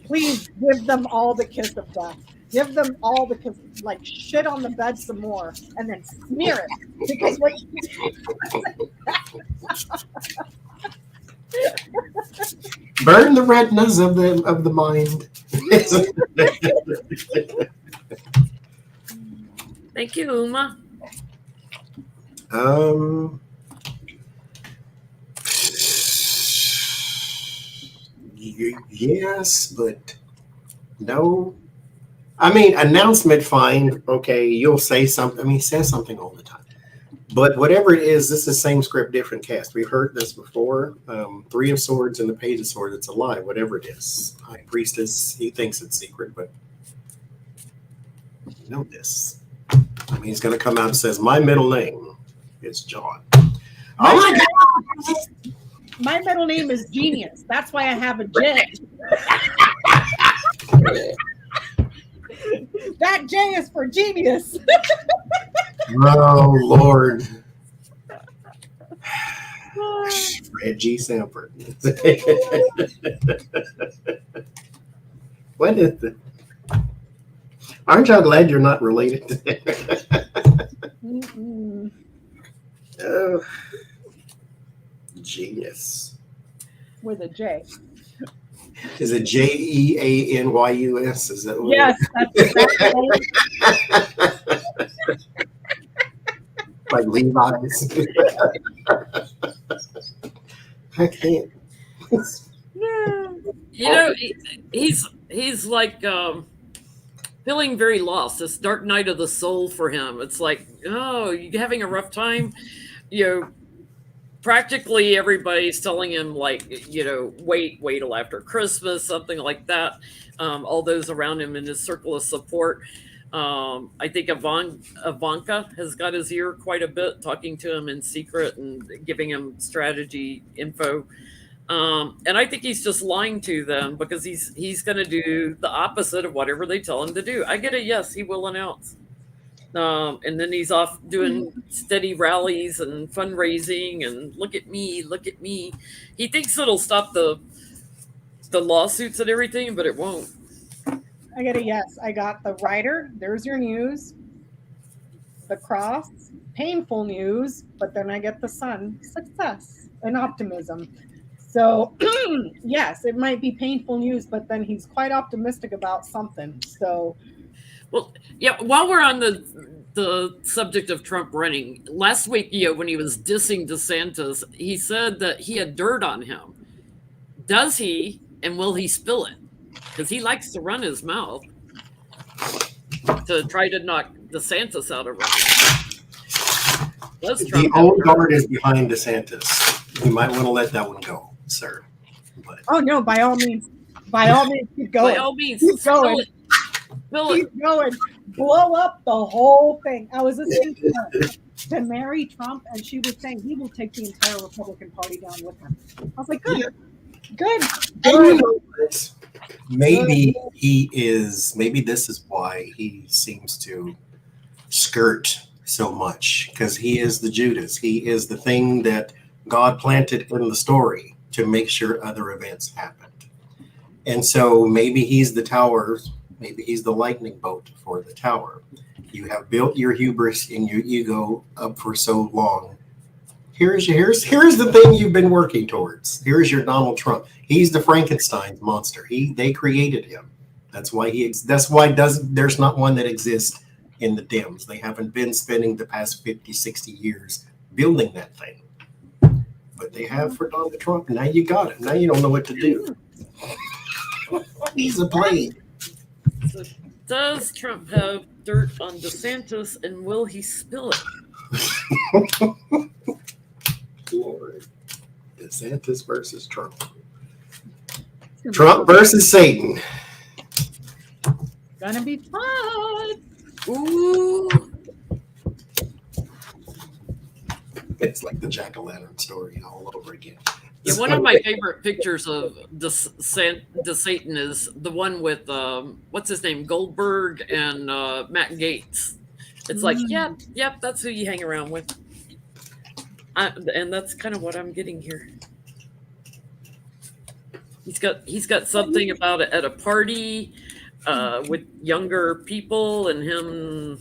Please give them all the kiss of death. Give them all the kiss, like shit on the bed some more, and then smear it. Because what burn the retinas of the mind. Thank you, Uma. Yes, but no. I mean, announcement, fine. Okay, you'll say something. I mean, he says something all the time. But whatever it is, this is the same script, different cast. We've heard this before. Three of Swords and the Page of Swords. It's a lie, whatever it is. High Priestess, he thinks it's secret, but you know this. I mean, he's going to come out and says, my middle name is John. Oh my God! My middle name is Genius. That's why I have a J. That J is for genius. Oh, Lord. Fred G. Sanford. What is the... Aren't y'all glad you're not related to them? Oh. Genius. With a J. Is it Jeanys? Is that what? Yes, that's exactly. Like Levi's. I can't. He's like feeling very lost. This dark night of the soul for him. It's like, oh, you having a rough time? Practically everybody's telling him, like, wait till after Christmas, something like that. All those around him in his circle of support. I think Ivanka has got his ear quite a bit, talking to him in secret and giving him strategy info. And I think he's just lying to them because he's going to do the opposite of whatever they tell him to do. I get a yes, he will announce. And then he's off doing steady rallies and fundraising and look at me. He thinks it'll stop the lawsuits and everything, but it won't. I get a yes. I got the Rider. There's your news. The Cross. Painful news. But then I get the Sun. Success and optimism. So yes, it might be painful news, but then he's quite optimistic about something. So, well, yeah. While we're on the subject of Trump running, last week, when he was dissing DeSantis, he said that he had dirt on him. Does he, and will he spill it? Because he likes to run his mouth to try to knock DeSantis out of running. Does Trump The old guard is behind DeSantis. You might want to let that one go, sir. But oh no, by all means, keep going. By all means, keep spill going. it. Spill Keep it. going. Blow up the whole thing. I was listening to Mary Trump, and she was saying he will take the entire Republican Party down with him. I was like, good, good. And you know what? Maybe this is why he seems to skirt so much, because he is the Judas. He is the thing that God planted in the story to make sure other events happened. And so maybe he's the tower, maybe he's the lightning bolt for the tower. You have built your hubris and your ego up for so long. Here's the thing you've been working towards. Here's your Donald Trump. He's the Frankenstein monster. They created him. That's why there's not one that exists in the Dems. They haven't been spending the past 50, 60 years building that thing. But they have for Donald Trump. Now you got it. Now you don't know what to do. He's a blade. So does Trump have dirt on DeSantis, and will he spill it? Lord. DeSantis versus Trump. Trump versus Satan. Gonna be fun. Ooh. It's like the jack-o'-lantern story all over again. Yeah, one of my favorite pictures of Satan is the one with what's his name, Goldberg and Matt Gaetz. It's like, yep, that's who you hang around with, and that's kind of what I'm getting here. He's got something about it at a party with younger people and him.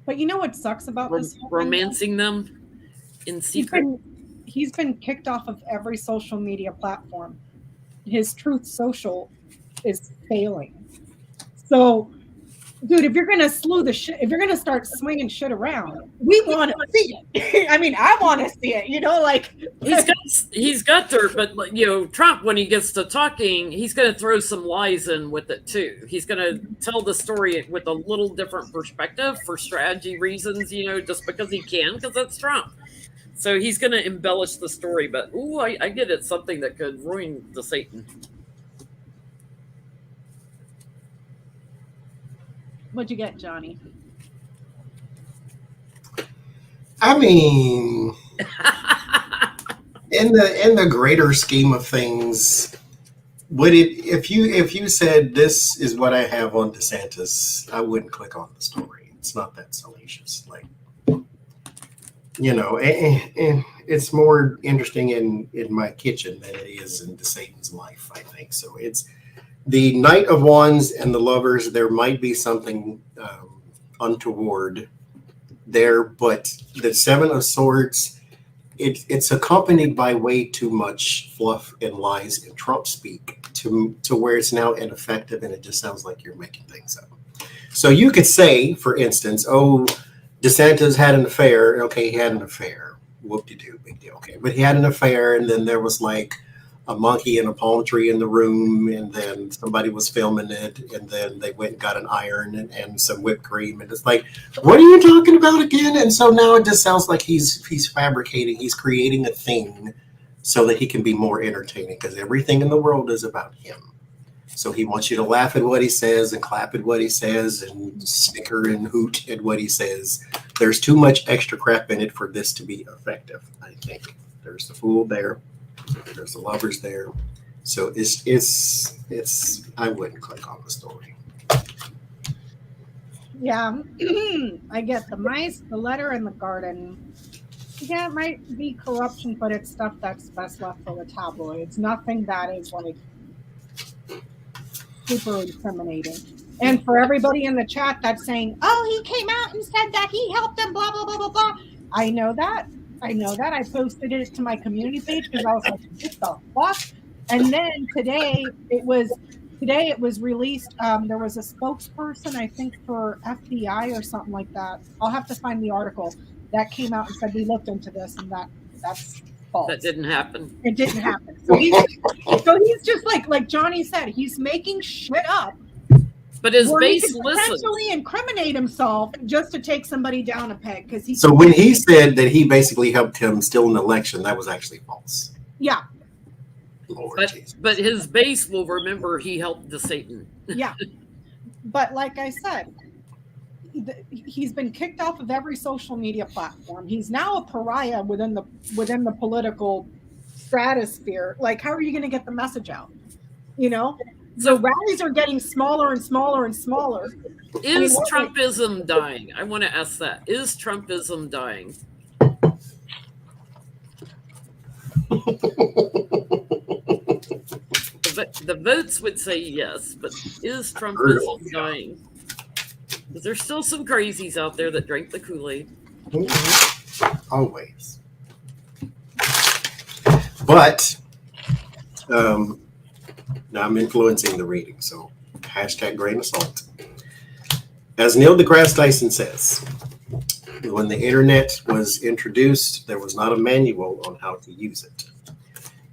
But you know what sucks about this? Romancing them in secret. He's been kicked off of every social media platform. His Truth Social is failing. So, dude, if you're gonna if you're gonna start swinging shit around, we want to see it. I mean, I want to see it. Like he's got dirt, but Trump, when he gets to talking, he's going to throw some lies in with it too. He's going to tell the story with a little different perspective for strategy reasons, just because he can, because that's Trump. So he's going to embellish the story, but I get it, something that could ruin the Satan. What'd you get, Johnny? I mean, in the greater scheme of things, if you said this is what I have on DeSantis, I wouldn't click on the story. It's not that salacious. And it's more interesting in my kitchen than it is in Satan's life, I think. So it's the Knight of Wands and the Lovers. There might be something untoward there, but the Seven of Swords, it's accompanied by way too much fluff and lies and Trump speak to where it's now ineffective, and it just sounds like you're making things up. So you could say, for instance, DeSantis had an affair. Okay, he had an affair. Whoop-de-doo, big deal. Okay, but he had an affair, and then there was like a monkey and a palm tree in the room, and then somebody was filming it, and then they went and got an iron and some whipped cream, and it's like, what are you talking about again? And so now it just sounds like he's fabricating, he's creating a thing so that he can be more entertaining, because everything in the world is about him. So he wants you to laugh at what he says and clap at what he says and snicker and hoot at what he says. There's too much extra crap in it for this to be effective, I think. There's the Fool there. There's the Lovers there. So it's I wouldn't click on the story. Yeah. I get the mice, the letter, and the garden. Yeah, it might be corruption, but it's stuff that's best left for the tabloids. Nothing that is like super incriminating. And for everybody in the chat that's saying, he came out and said that he helped them, blah, blah, blah, blah, blah. I know that. I know that. I posted it to my community page because I was like, what the fuck? And then today it was released. There was a spokesperson, I think, for FBI or something like that. I'll have to find the article that came out and said we looked into this and that's false. That didn't happen. It didn't happen. So he's just like Johnie said, he's making shit up. But his Or base he could listens. potentially incriminate himself just to take somebody down a peg because he. So when he said that he basically helped him steal an election, that was actually false. Yeah. Lord Jesus. But his base will remember he helped the Satan. Yeah. But like I said, he's been kicked off of every social media platform. He's now a pariah within the political stratosphere. Like, how are you going to get the message out? You know. So rallies are getting smaller and smaller and smaller. Is Trumpism dying? I want to ask that. Is Trumpism dying? The votes would say yes, but is Trumpism dying? Because there's still some crazies out there that drank the Kool-Aid. Always. But now I'm influencing the reading, so hashtag grain of salt. As Neil deGrasse Tyson says, when the internet was introduced, there was not a manual on how to use it.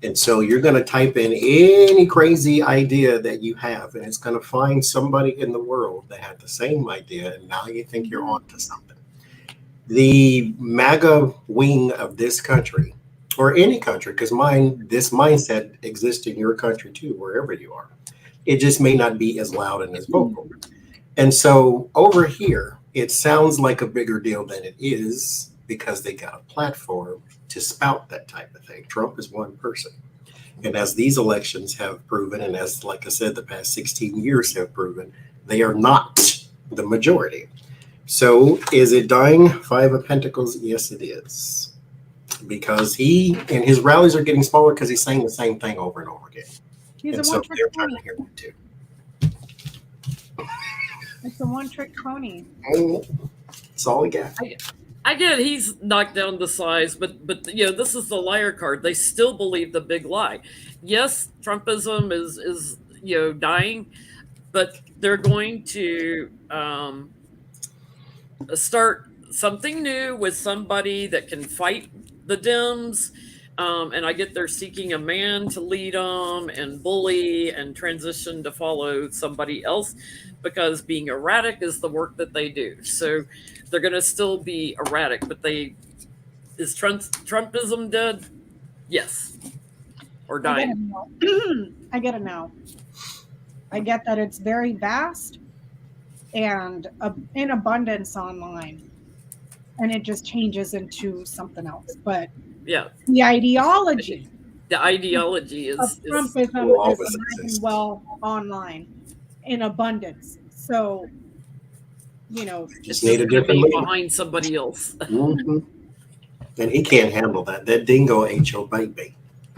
And so you're going to type in any crazy idea that you have, and it's going to find somebody in the world that had the same idea, and now you think you're on to something. The MAGA wing of this country, or any country, because this mindset exists in your country too, wherever you are. It just may not be as loud and as vocal. And so over here, it sounds like a bigger deal than it is because they got a platform to spout that type of thing. Trump is one person. And as these elections have proven, and as, like I said, the past 16 years have proven, they are not the majority. So is it dying? Five of Pentacles? Yes, it is. Because he and his rallies are getting smaller because he's saying the same thing over and over again. He's and a so one-trick they're trying pony. to hear that too. It's a one-trick pony. That's all we got. I get he's knocked down to size, but you know, this is the liar card. They still believe the big lie. Yes, Trumpism is you know dying, but they're going to start something new with somebody that can fight the Dems. And I get they're seeking a man to lead them and bully and transition to follow somebody else because being erratic is the work that they do. So they're going to still be erratic, but is Trumpism dead? Yes. Or dying. I get it now. I get that it's very vast and in abundance online. And it just changes into something else. But yeah, the ideology is Trumpism is alive and well online in abundance. So, you know, just need a different leader behind somebody else. Mm-hmm. And he can't handle that. That dingo ain't your baby.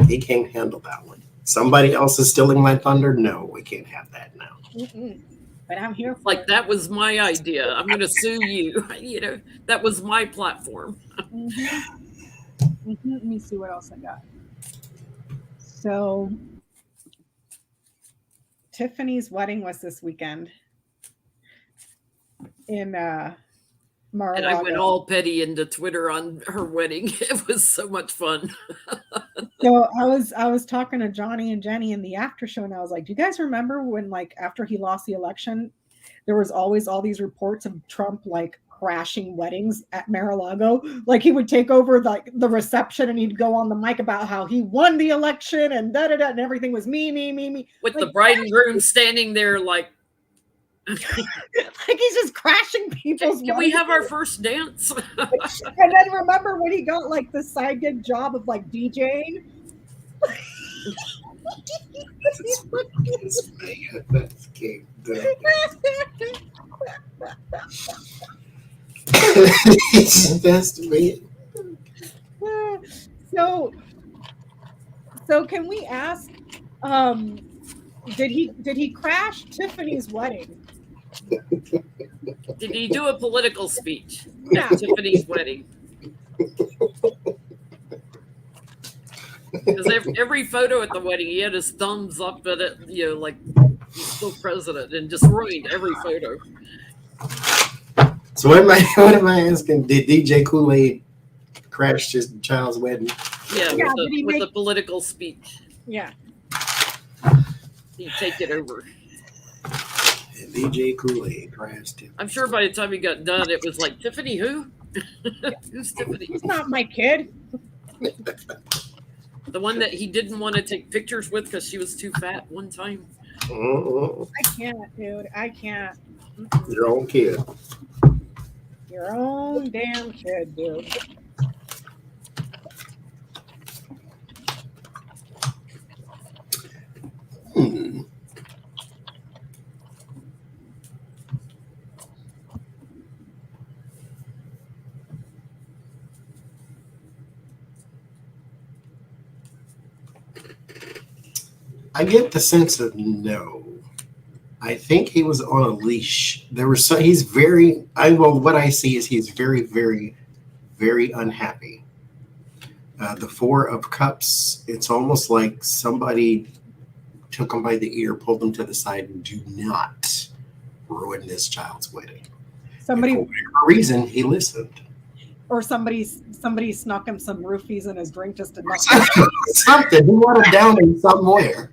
He can't handle that one. Somebody else is stealing my thunder? No, we can't have that now. Mm-mm. But I'm here for like it. that was my idea. I'm going to sue you. You know, that was my platform. Let me see what else I got. So Tiffany's wedding was this weekend in Mar-a-Lago. And I went all petty into Twitter on her wedding. It was so much fun. So I was talking to Johnie and Jennie in the after show, and I was like, do you guys remember when, like, after he lost the election, there was always all these reports of Trump like crashing weddings at Mar-a-Lago? Like he would take over like the reception and he'd go on the mic about how he won the election and da-da-da, and everything was me. With like, the bride and groom standing there like like he's just crashing people's Can we have our first dance? And then remember when he got like the side gig job of like DJing? That's me. So can we ask, did he crash Tiffany's wedding? Did he do a political speech Yeah. at Tiffany's wedding? Because every photo at the wedding, he had his thumbs up at it, like he's still president, and just ruined every photo. So what am I asking? Did DJ Kool-Aid crash his child's wedding? Yeah, Yeah, with the political speech. Yeah. You take it over. DJ Kool-Aid crashed him. I'm sure by the time he got done, it was like, Tiffany who? Who's Tiffany? It's not my kid. The one that he didn't want to take pictures with because she was too fat one time. I can't, dude. I can't. Your own kid. Your own damn kid, dude. I get the sense of no. I think he was on a leash. He's very, what I see is he's very, very, very unhappy. The Four of Cups, it's almost like somebody took him by the ear, pulled him to the side, and do not ruin this child's wedding. Somebody, and for whatever reason, he listened. Or somebody snuck him some roofies in his drink just to knock something. He wanted down him somewhere.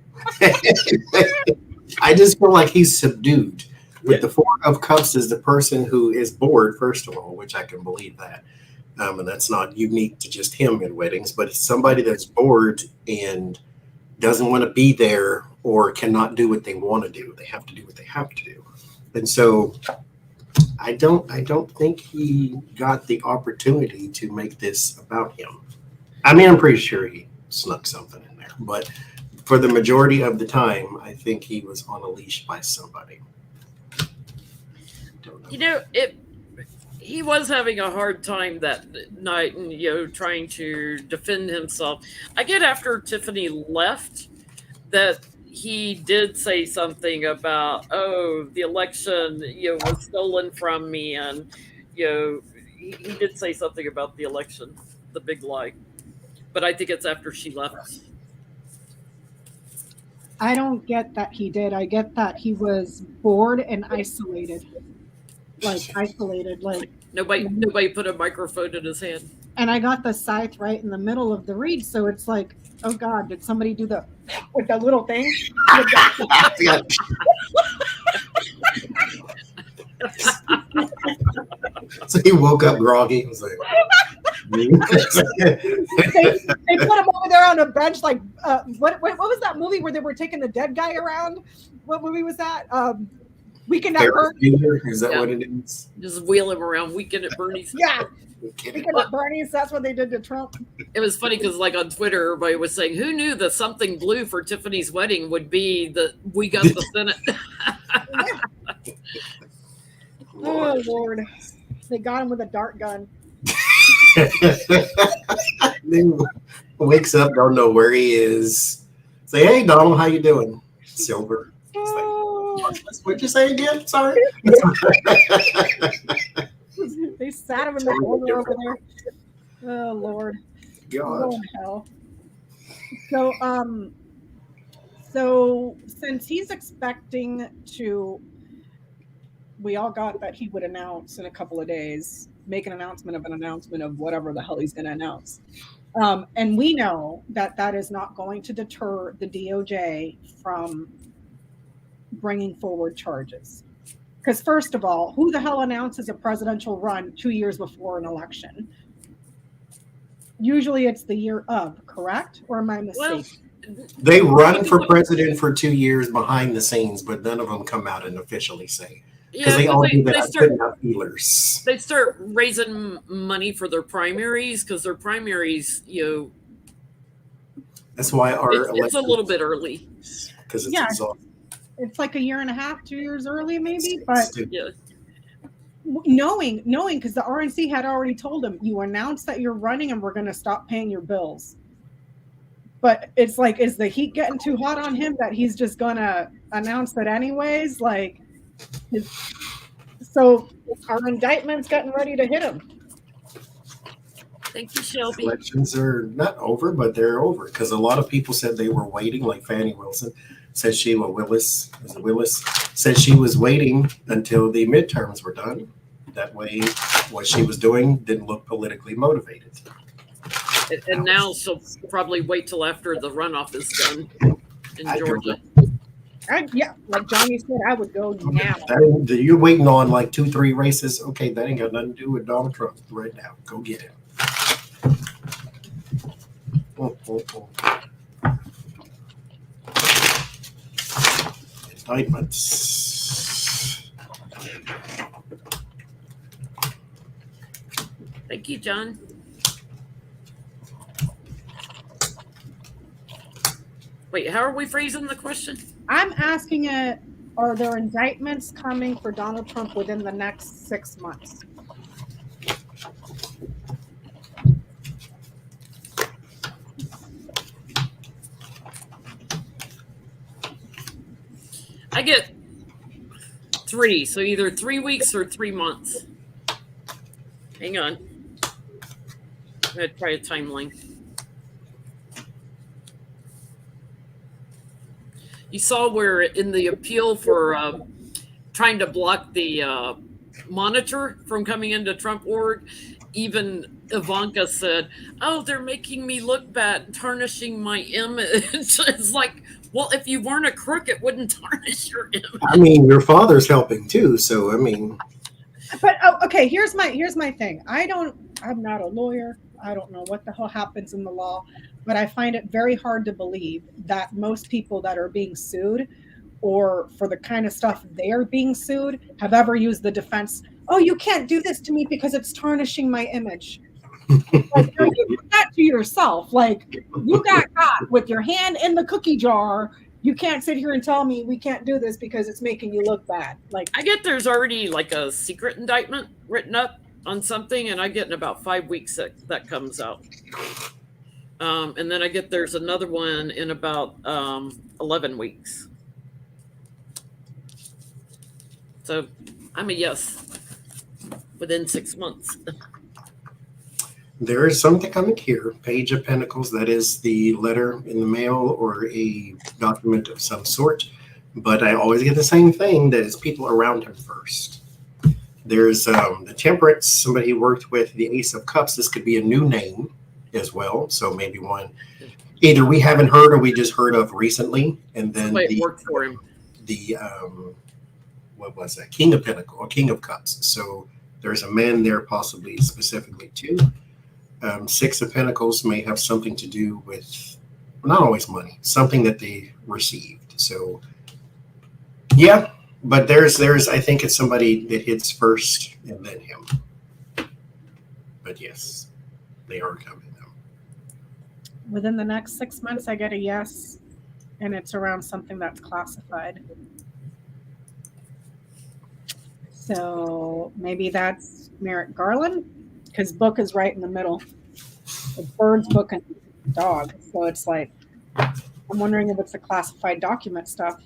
I just feel like he's subdued. With the Four of Cups is the person who is bored, first of all, which I can believe that. And that's not unique to just him in weddings, but it's somebody that's bored and doesn't want to be there or cannot do what they want to do. They have to do what they have to do. And so I don't think he got the opportunity to make this about him. I mean, I'm pretty sure he snuck something in there, but for the majority of the time, I think he was on a leash by somebody. Don't know. He was having a hard time that night and, trying to defend himself. I get after Tiffany left that he did say something about, the election, was stolen from me. And, he did say something about the election, the big lie. But I think it's after she left. I don't get that he did. I get that he was bored and isolated. Nobody put a microphone in his hand. And I got the scythe right in the middle of the reed, so it's like, oh God, did somebody do with the little thing? So he woke up groggy. He was like, they put him over there on a bench, like what was that movie where they were taking the dead guy around? What movie was that? Weekend at Bernie's. Is that what it is? Just wheel him around. Weekend at Bernie's. Yeah. Weekend at Bernie's. That's what they did to Trump. It was funny because, like, on Twitter, everybody was saying, "Who knew the something blue for Tiffany's wedding would be that we got the Senate?" Oh Lord, they got him with a dart gun. Then wakes up, don't know where he is. Say, "Hey, Donald, how you doing?" Silver. What'd you say again? Sorry. They sat him in the corner over there. Oh Lord. God. Oh hell. So since he's expecting to, we all got that he would announce in a couple of days, make an announcement of whatever the hell he's going to announce. And we know that is not going to deter the DOJ from bringing forward charges. Because first of all, who the hell announces a presidential run 2 years before an election? Usually it's the year of, correct? Or am I mistaken? Well, they run for president for 2 years behind the scenes, but none of them come out and officially say. Because they all do that, putting out feelers. They start raising money for their primaries because their primaries, that's why it's a little bit early. Because it's exhausting. It's like a year and a half, 2 years early, maybe. But yeah. knowing, because the RNC had already told him, you announced that you're running and we're going to stop paying your bills. But it's like, is the heat getting too hot on him that he's just going to announce that anyways? Like, so our indictment's getting ready to hit him. Thank you, Shelby. Elections are not over, but they're over because a lot of people said they were waiting, like Fannie Wilson said Willis said she was waiting until the midterms were done. That way, what she was doing didn't look politically motivated. And now she'll probably wait till after the runoff is done in Georgia. Yeah, like Johnny said, I would go now. You're waiting on like 2-3 races. Okay, that ain't got nothing to do with Donald Trump right now. Go get him. Indictments. Thank you, John. Wait, how are we phrasing the question? I'm asking it, are there indictments coming for Donald Trump within the next 6 months? I get 3, so either 3 weeks or 3 months. Hang on. I'm going to try a timeline. You saw where in the appeal for trying to block the monitor from coming into Trump org, even Ivanka said, "Oh, they're making me look bad, tarnishing my image." It's like, well, if you weren't a crook, it wouldn't tarnish your image. I mean, your father's helping too, so I mean. But okay, here's my thing. I'm not a lawyer. I don't know what the hell happens in the law, but I find it very hard to believe that most people that are being sued, or for the kind of stuff they are being sued, have ever used the defense, "Oh, you can't do this to me because it's tarnishing my image." Like, you do that to yourself. Like, you got caught with your hand in the cookie jar. You can't sit here and tell me we can't do this because it's making you look bad. Like, I get there's already like a secret indictment written up on something, and I get in about 5 weeks that comes out. And then I get there's another one in about 11 weeks. So I'm a yes within 6 months. There is something coming here, Page of Pentacles. That is the letter in the mail or a document of some sort. But I always get the same thing, that is people around him first. There's the Temperance, somebody he worked with, the Ace of Cups. This could be a new name as well. So maybe one either we haven't heard or we just heard of recently. And then somebody worked for him. The what was that? King of Pentacles or King of Cups. So there's a man there possibly specifically too. 6 of Pentacles may have something to do with, not always money, something that they received. So yeah, but there's I think it's somebody that hits first and then him. But yes, they are coming though. within the next 6 months, I get a yes, and it's around something that's classified. So maybe that's Merrick Garland, because book is right in the middle. It's birds, book, and dog. So it's like, I'm wondering if it's the classified document stuff.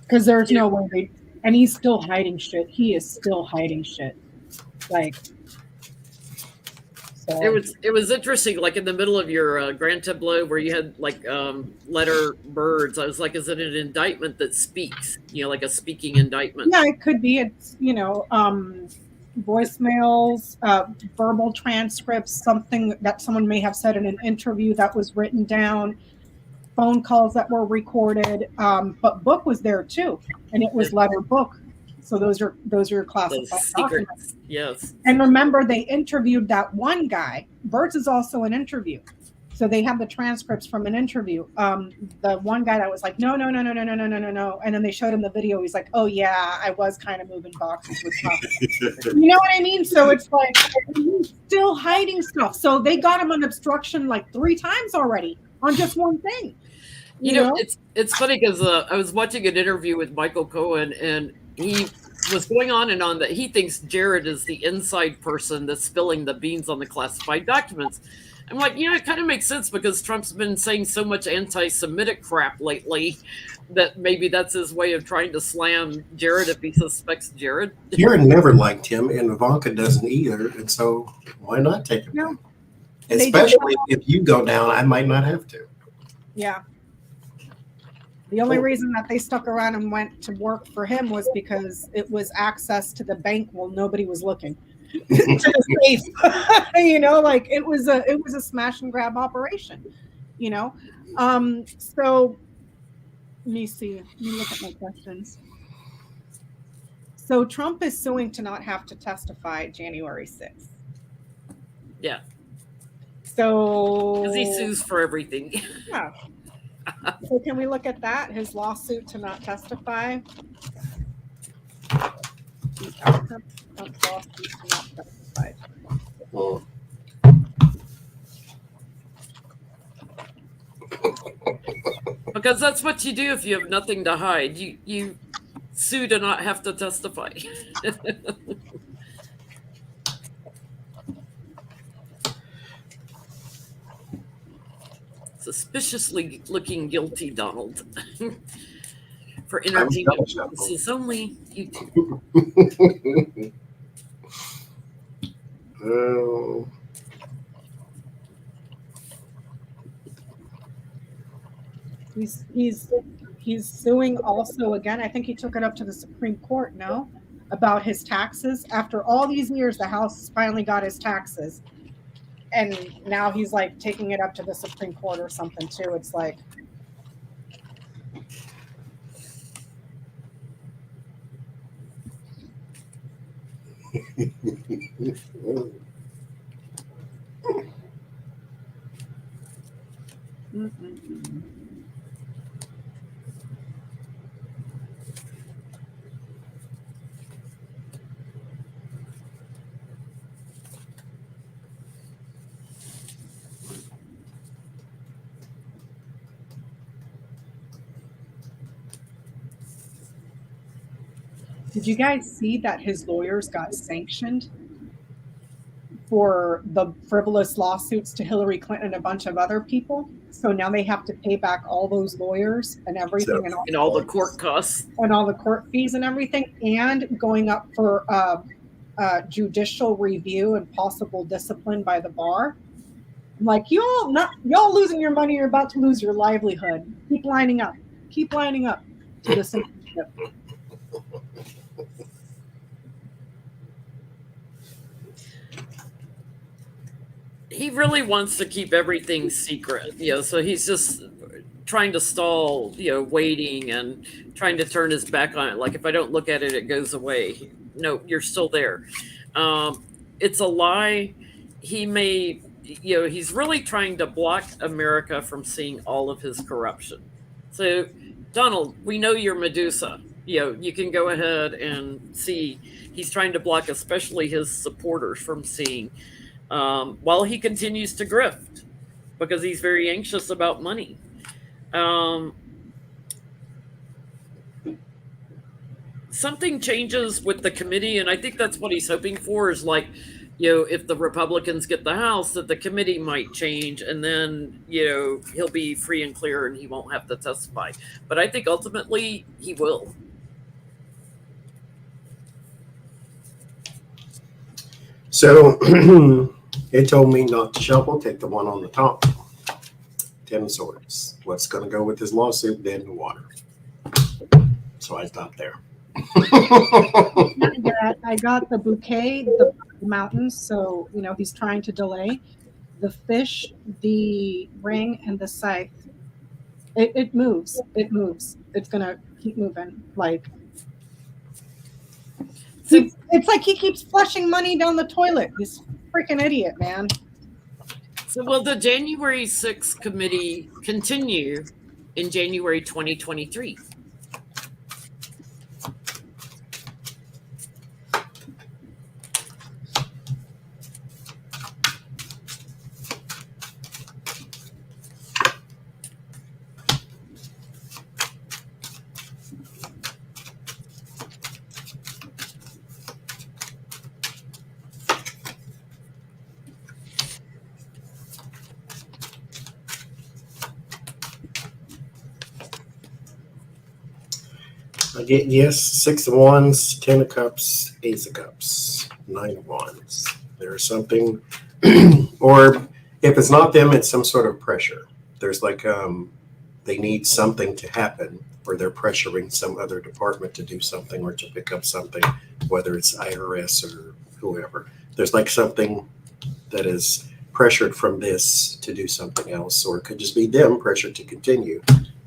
Because there's no way and he's still hiding shit. He is still hiding shit. Like, so. It was interesting, like in the middle of your grand tableau where you had like letter birds. I was like, is it an indictment that speaks? You know, like a speaking indictment. Yeah, it could be. It's, voicemails, verbal transcripts, something that someone may have said in an interview that was written down, phone calls that were recorded. But book was there too, and it was letter book. So those are classified documents. Yes. And remember, they interviewed that one guy. Birds is also an interview. So they have the transcripts from an interview. The one guy that was like, no. And then they showed him the video. He's like, oh yeah, I was kind of moving boxes with stuff. You know what I mean? So it's like, he's still hiding stuff. So they got him on obstruction like 3 times already on just one thing. You know, it's funny because I was watching an interview with Michael Cohen, and he was going on and on that he thinks Jared is the inside person that's spilling the beans on the classified documents. I'm like, it kind of makes sense because Trump's been saying so much anti-Semitic crap lately that maybe that's his way of trying to slam Jared if he suspects Jared. Jared never liked him, and Ivanka doesn't either. And so why not take him No. down? They Especially if you go down, I might not have to. Yeah. The only reason that they stuck around and went to work for him was because it was access to the bank while nobody was looking. To the safe. Like it was a smash and grab operation, So let me see. Let me look at my questions. So Trump is suing to not have to testify January 6th. Yeah. So because he sues for everything. Yeah. So can we look at that? His lawsuit to not testify. The outcome of lawsuit to not testify. Well, Because that's what you do if you have nothing to hide. You sue to not have to testify. Suspiciously looking guilty, Donald. For entertainment purposes only. YouTube. He's suing also again. I think he took it up to the Supreme Court, no? About his taxes. After all these years, the House finally got his taxes. And now he's like taking it up to the Supreme Court or something too. It's like Did you guys see that his lawyers got sanctioned for the frivolous lawsuits to Hillary Clinton and a bunch of other people? So now they have to pay back all those lawyers and everything, and all the court costs and all the court fees and everything, and going up for judicial review and possible discipline by the bar. I'm like, y'all losing your money, you're about to lose your livelihood. Keep lining up to the censorship. he really wants to keep everything secret, so he's just trying to stall, waiting and trying to turn his back on it. Like, if I don't look at it, it goes away. No, you're still there. It's a lie. He may, he's really trying to block America from seeing all of his corruption. So, Donald, we know you're Medusa. You can go ahead and see. He's trying to block especially his supporters from seeing, while he continues to grift, because he's very anxious about money. Something changes with the committee, and I think that's what he's hoping for, is like, if the Republicans get the House, that the committee might change, and then, he'll be free and clear and he won't have to testify. But I think ultimately he will. So it told me not to shuffle, take the one on the top. 10 of Swords. What's going to go with his lawsuit? Dead in the water. So I stopped there. I got the bouquet, the mountains. So, he's trying to delay the fish, the ring, and the scythe. It moves. It moves. It's going to keep moving. Like, it's like he keeps flushing money down the toilet. He's freaking idiot, man. So will the January 6th committee continue in January 2023? get yes, 6 of Wands, 10 of Cups, Ace of Cups, 9 of Wands. There's something, or if it's not them, it's some sort of pressure. There's like they need something to happen, or they're pressuring some other department to do something or to pick up something, whether it's IRS or whoever. There's like something that is pressured from this to do something else, or it could just be them pressured to continue.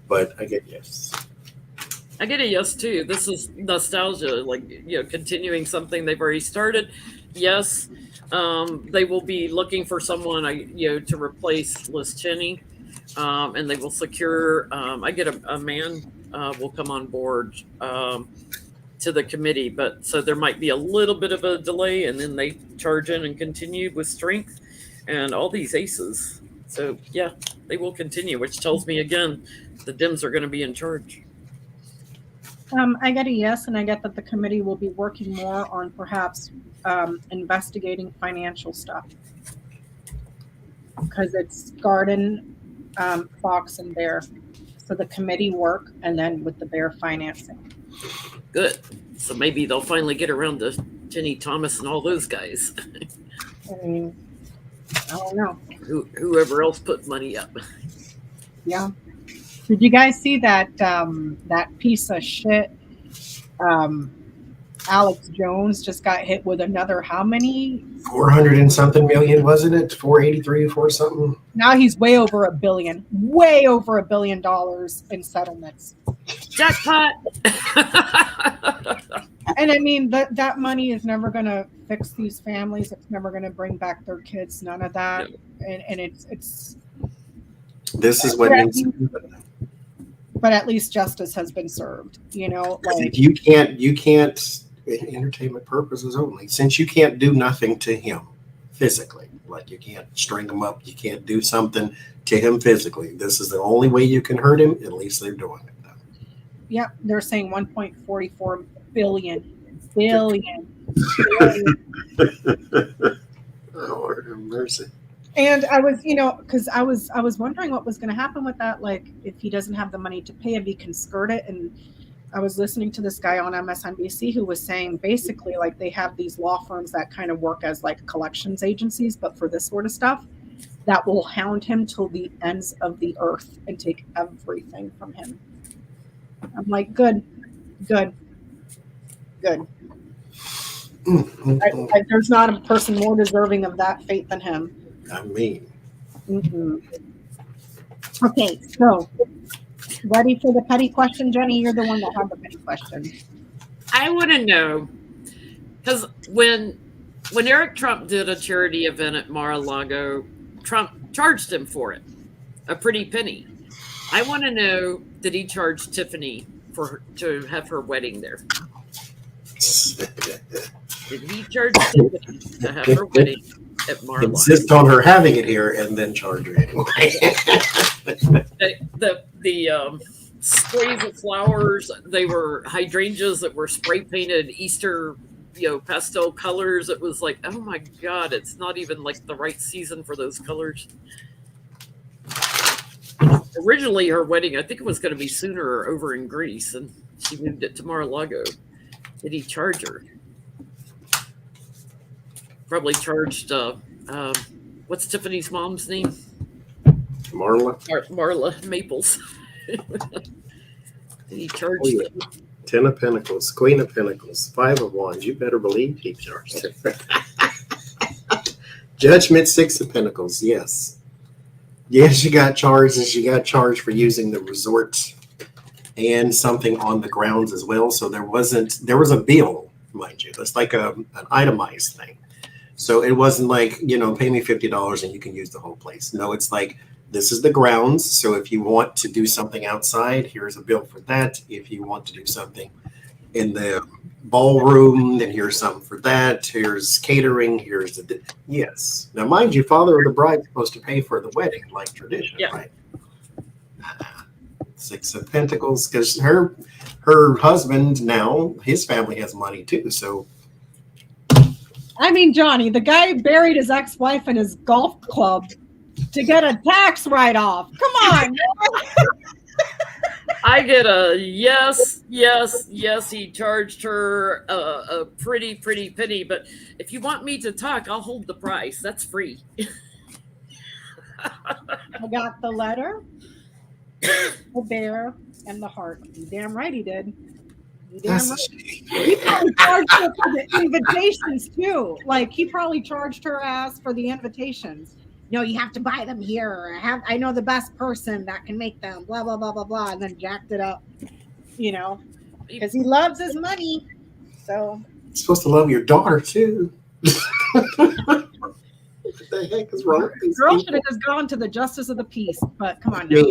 But I get yes. I get a yes too. This is nostalgia, like, continuing something they've already started. Yes, they will be looking for someone, to replace Jennie, and they will secure. I get a man will come on board to the committee, but so there might be a little bit of a delay, and then they charge in and continue with strength and all these aces. So yeah, they will continue, which tells me again the Dems are going to be in charge. I get a yes, and I get that the committee will be working more on perhaps investigating financial stuff, because it's garden, fox, and bear. So the committee work, and then with the bear financing. Good. So maybe they'll finally get around to Jennie Thomas and all those guys. I mean, I don't know. Whoever else put money up. Yeah. Did you guys see that that piece of shit? Alex Jones just got hit with another how many? 400 and something million, wasn't it? 483 or 4 something. Now he's way over $1 billion in settlements. Jackpot. And I mean that money is never going to fix these families. It's never going to bring back their kids. None of that. And it's. This is what needs to happen. But at least justice has been served. Like you can't. Entertainment purposes only. Since you can't do nothing to him physically, like you can't string him up, you can't do something to him physically. This is the only way you can hurt him. At least they're doing it. Yeah, they're saying 1.44 billion. Lord have mercy. And I was, because I was wondering what was going to happen with that. Like, if he doesn't have the money to pay, if he can skirt it. And I was listening to this guy on MSNBC who was saying basically like they have these law firms that kind of work as like collections agencies, but for this sort of stuff, that will hound him till the ends of the earth and take everything from him. I'm like, good. There's not a person more deserving of that fate than him. I mean. Mm-hmm. Okay, so ready for the petty question, Jenny? You're the one that had the petty question. I want to know, because when Eric Trump did a charity event at Mar-a-Lago, Trump charged him for it, a pretty penny. I want to know, did he charge Tiffany to have her wedding there? Did he charge Tiffany to have her wedding at Mar-a-Lago? Insist on her having it here and then charge her anyway. The sprays of flowers, they were hydrangeas that were spray painted Easter, pastel colors. It was like, oh my God, it's not even like the right season for those colors. Originally, her wedding, I think it was going to be sooner or over in Greece, and she moved it to Mar-a-Lago. Did he charge her? Probably charged, what's Tiffany's mom's name? Marla Maples. Did he charge them? 10 of Pentacles, Queen of Pentacles, 5 of Wands. You better believe he charged him. Judgment, 6 of Pentacles. Yes. Yes, she got charged, and she got charged for using the resort and something on the grounds as well. So there was a bill, mind you. It's like an itemized thing. So it wasn't like, pay me $50 and you can use the whole place. No, it's like, this is the grounds. So if you want to do something outside, here's a bill for that. If you want to do something in the ballroom, then here's something for that. Here's catering. Here's the yes. Now, mind you, father of the bride is supposed to pay for the wedding, like tradition, right? 6 of Pentacles, because her husband now, his family has money too. So, I mean, Johnny, the guy buried his ex-wife in his golf club to get a tax write-off. Come on. I get a yes, yes, yes. He charged her a pretty penny, but if you want me to talk, I'll hold the price. That's free. I got the letter, the bear, and the heart. You damn right he did. You damn That's a right. shame. He probably charged her for the invitations too. Like he probably charged her ass for the invitations. No, you have to buy them here. I know the best person that can make them. Blah blah blah blah blah, and then jacked it up. You know, because he loves his money. So You're supposed to love your daughter too. What the heck is wrong with these girl people? should have just gone to the justice of the peace. But come on now.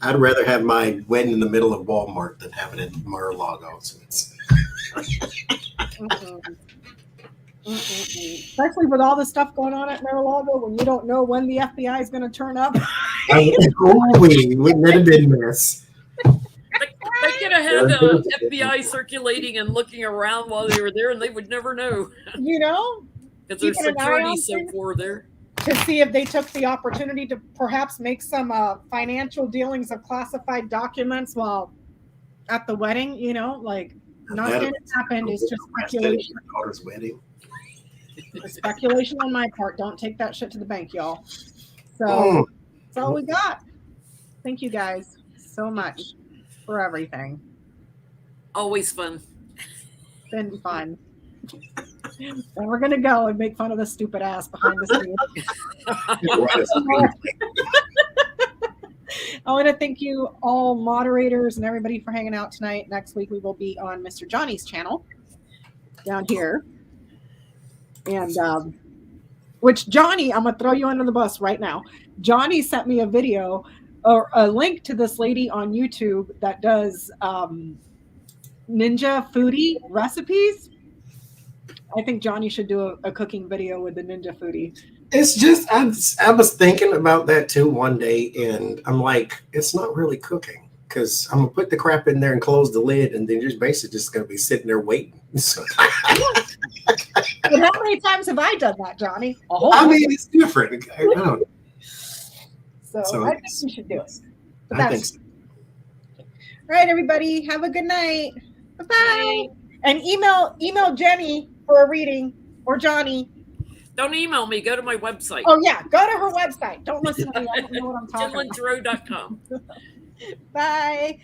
I'd rather have my wedding in the middle of Walmart than have it at Mar-a-Lago. So it's Especially with all the stuff going on at Mar-a-Lago, when you don't know when the FBI is going to turn up. wouldn't that have been this? They could have had the FBI circulating and looking around while they were there, and they would never know You know, because there's keeping an eye security on so things. far there. To see if they took the opportunity to perhaps make some financial dealings of classified documents while at the wedding. You know, like nothing happened. It's just speculation. My daughter's wedding. It's speculation on my part. Don't take that shit to the bank, y'all. So that's all we got. Thank you guys so much for everything. Always fun. Been fun. And we're gonna go and make fun of this stupid ass behind the scenes. I want to thank you all moderators and everybody for hanging out tonight. Next week we will be on Mr. Johnny's channel down here. And which Johnny, I'm gonna throw you under the bus right now. Johnny sent me a video or a link to this lady on YouTube that does ninja foodie recipes. I think Johnny should do a cooking video with the ninja foodie. It's just I was thinking about that too one day, and I'm like, it's not really cooking because I'm gonna put the crap in there and close the lid, and then you're basically just gonna be sitting there waiting. So, But how many times have I done that, Johnny? A whole I bunch. mean, it's different. I don't know. So I think we should do it. But I think that's so. all right, everybody. Have a good night. Bye-bye. And email Jenny for a reading or Johnny. Don't email me. Go to my website. Oh yeah, go to her website. Don't listen to me. I don't know what I'm talking about. JenLynTarot.com. Bye.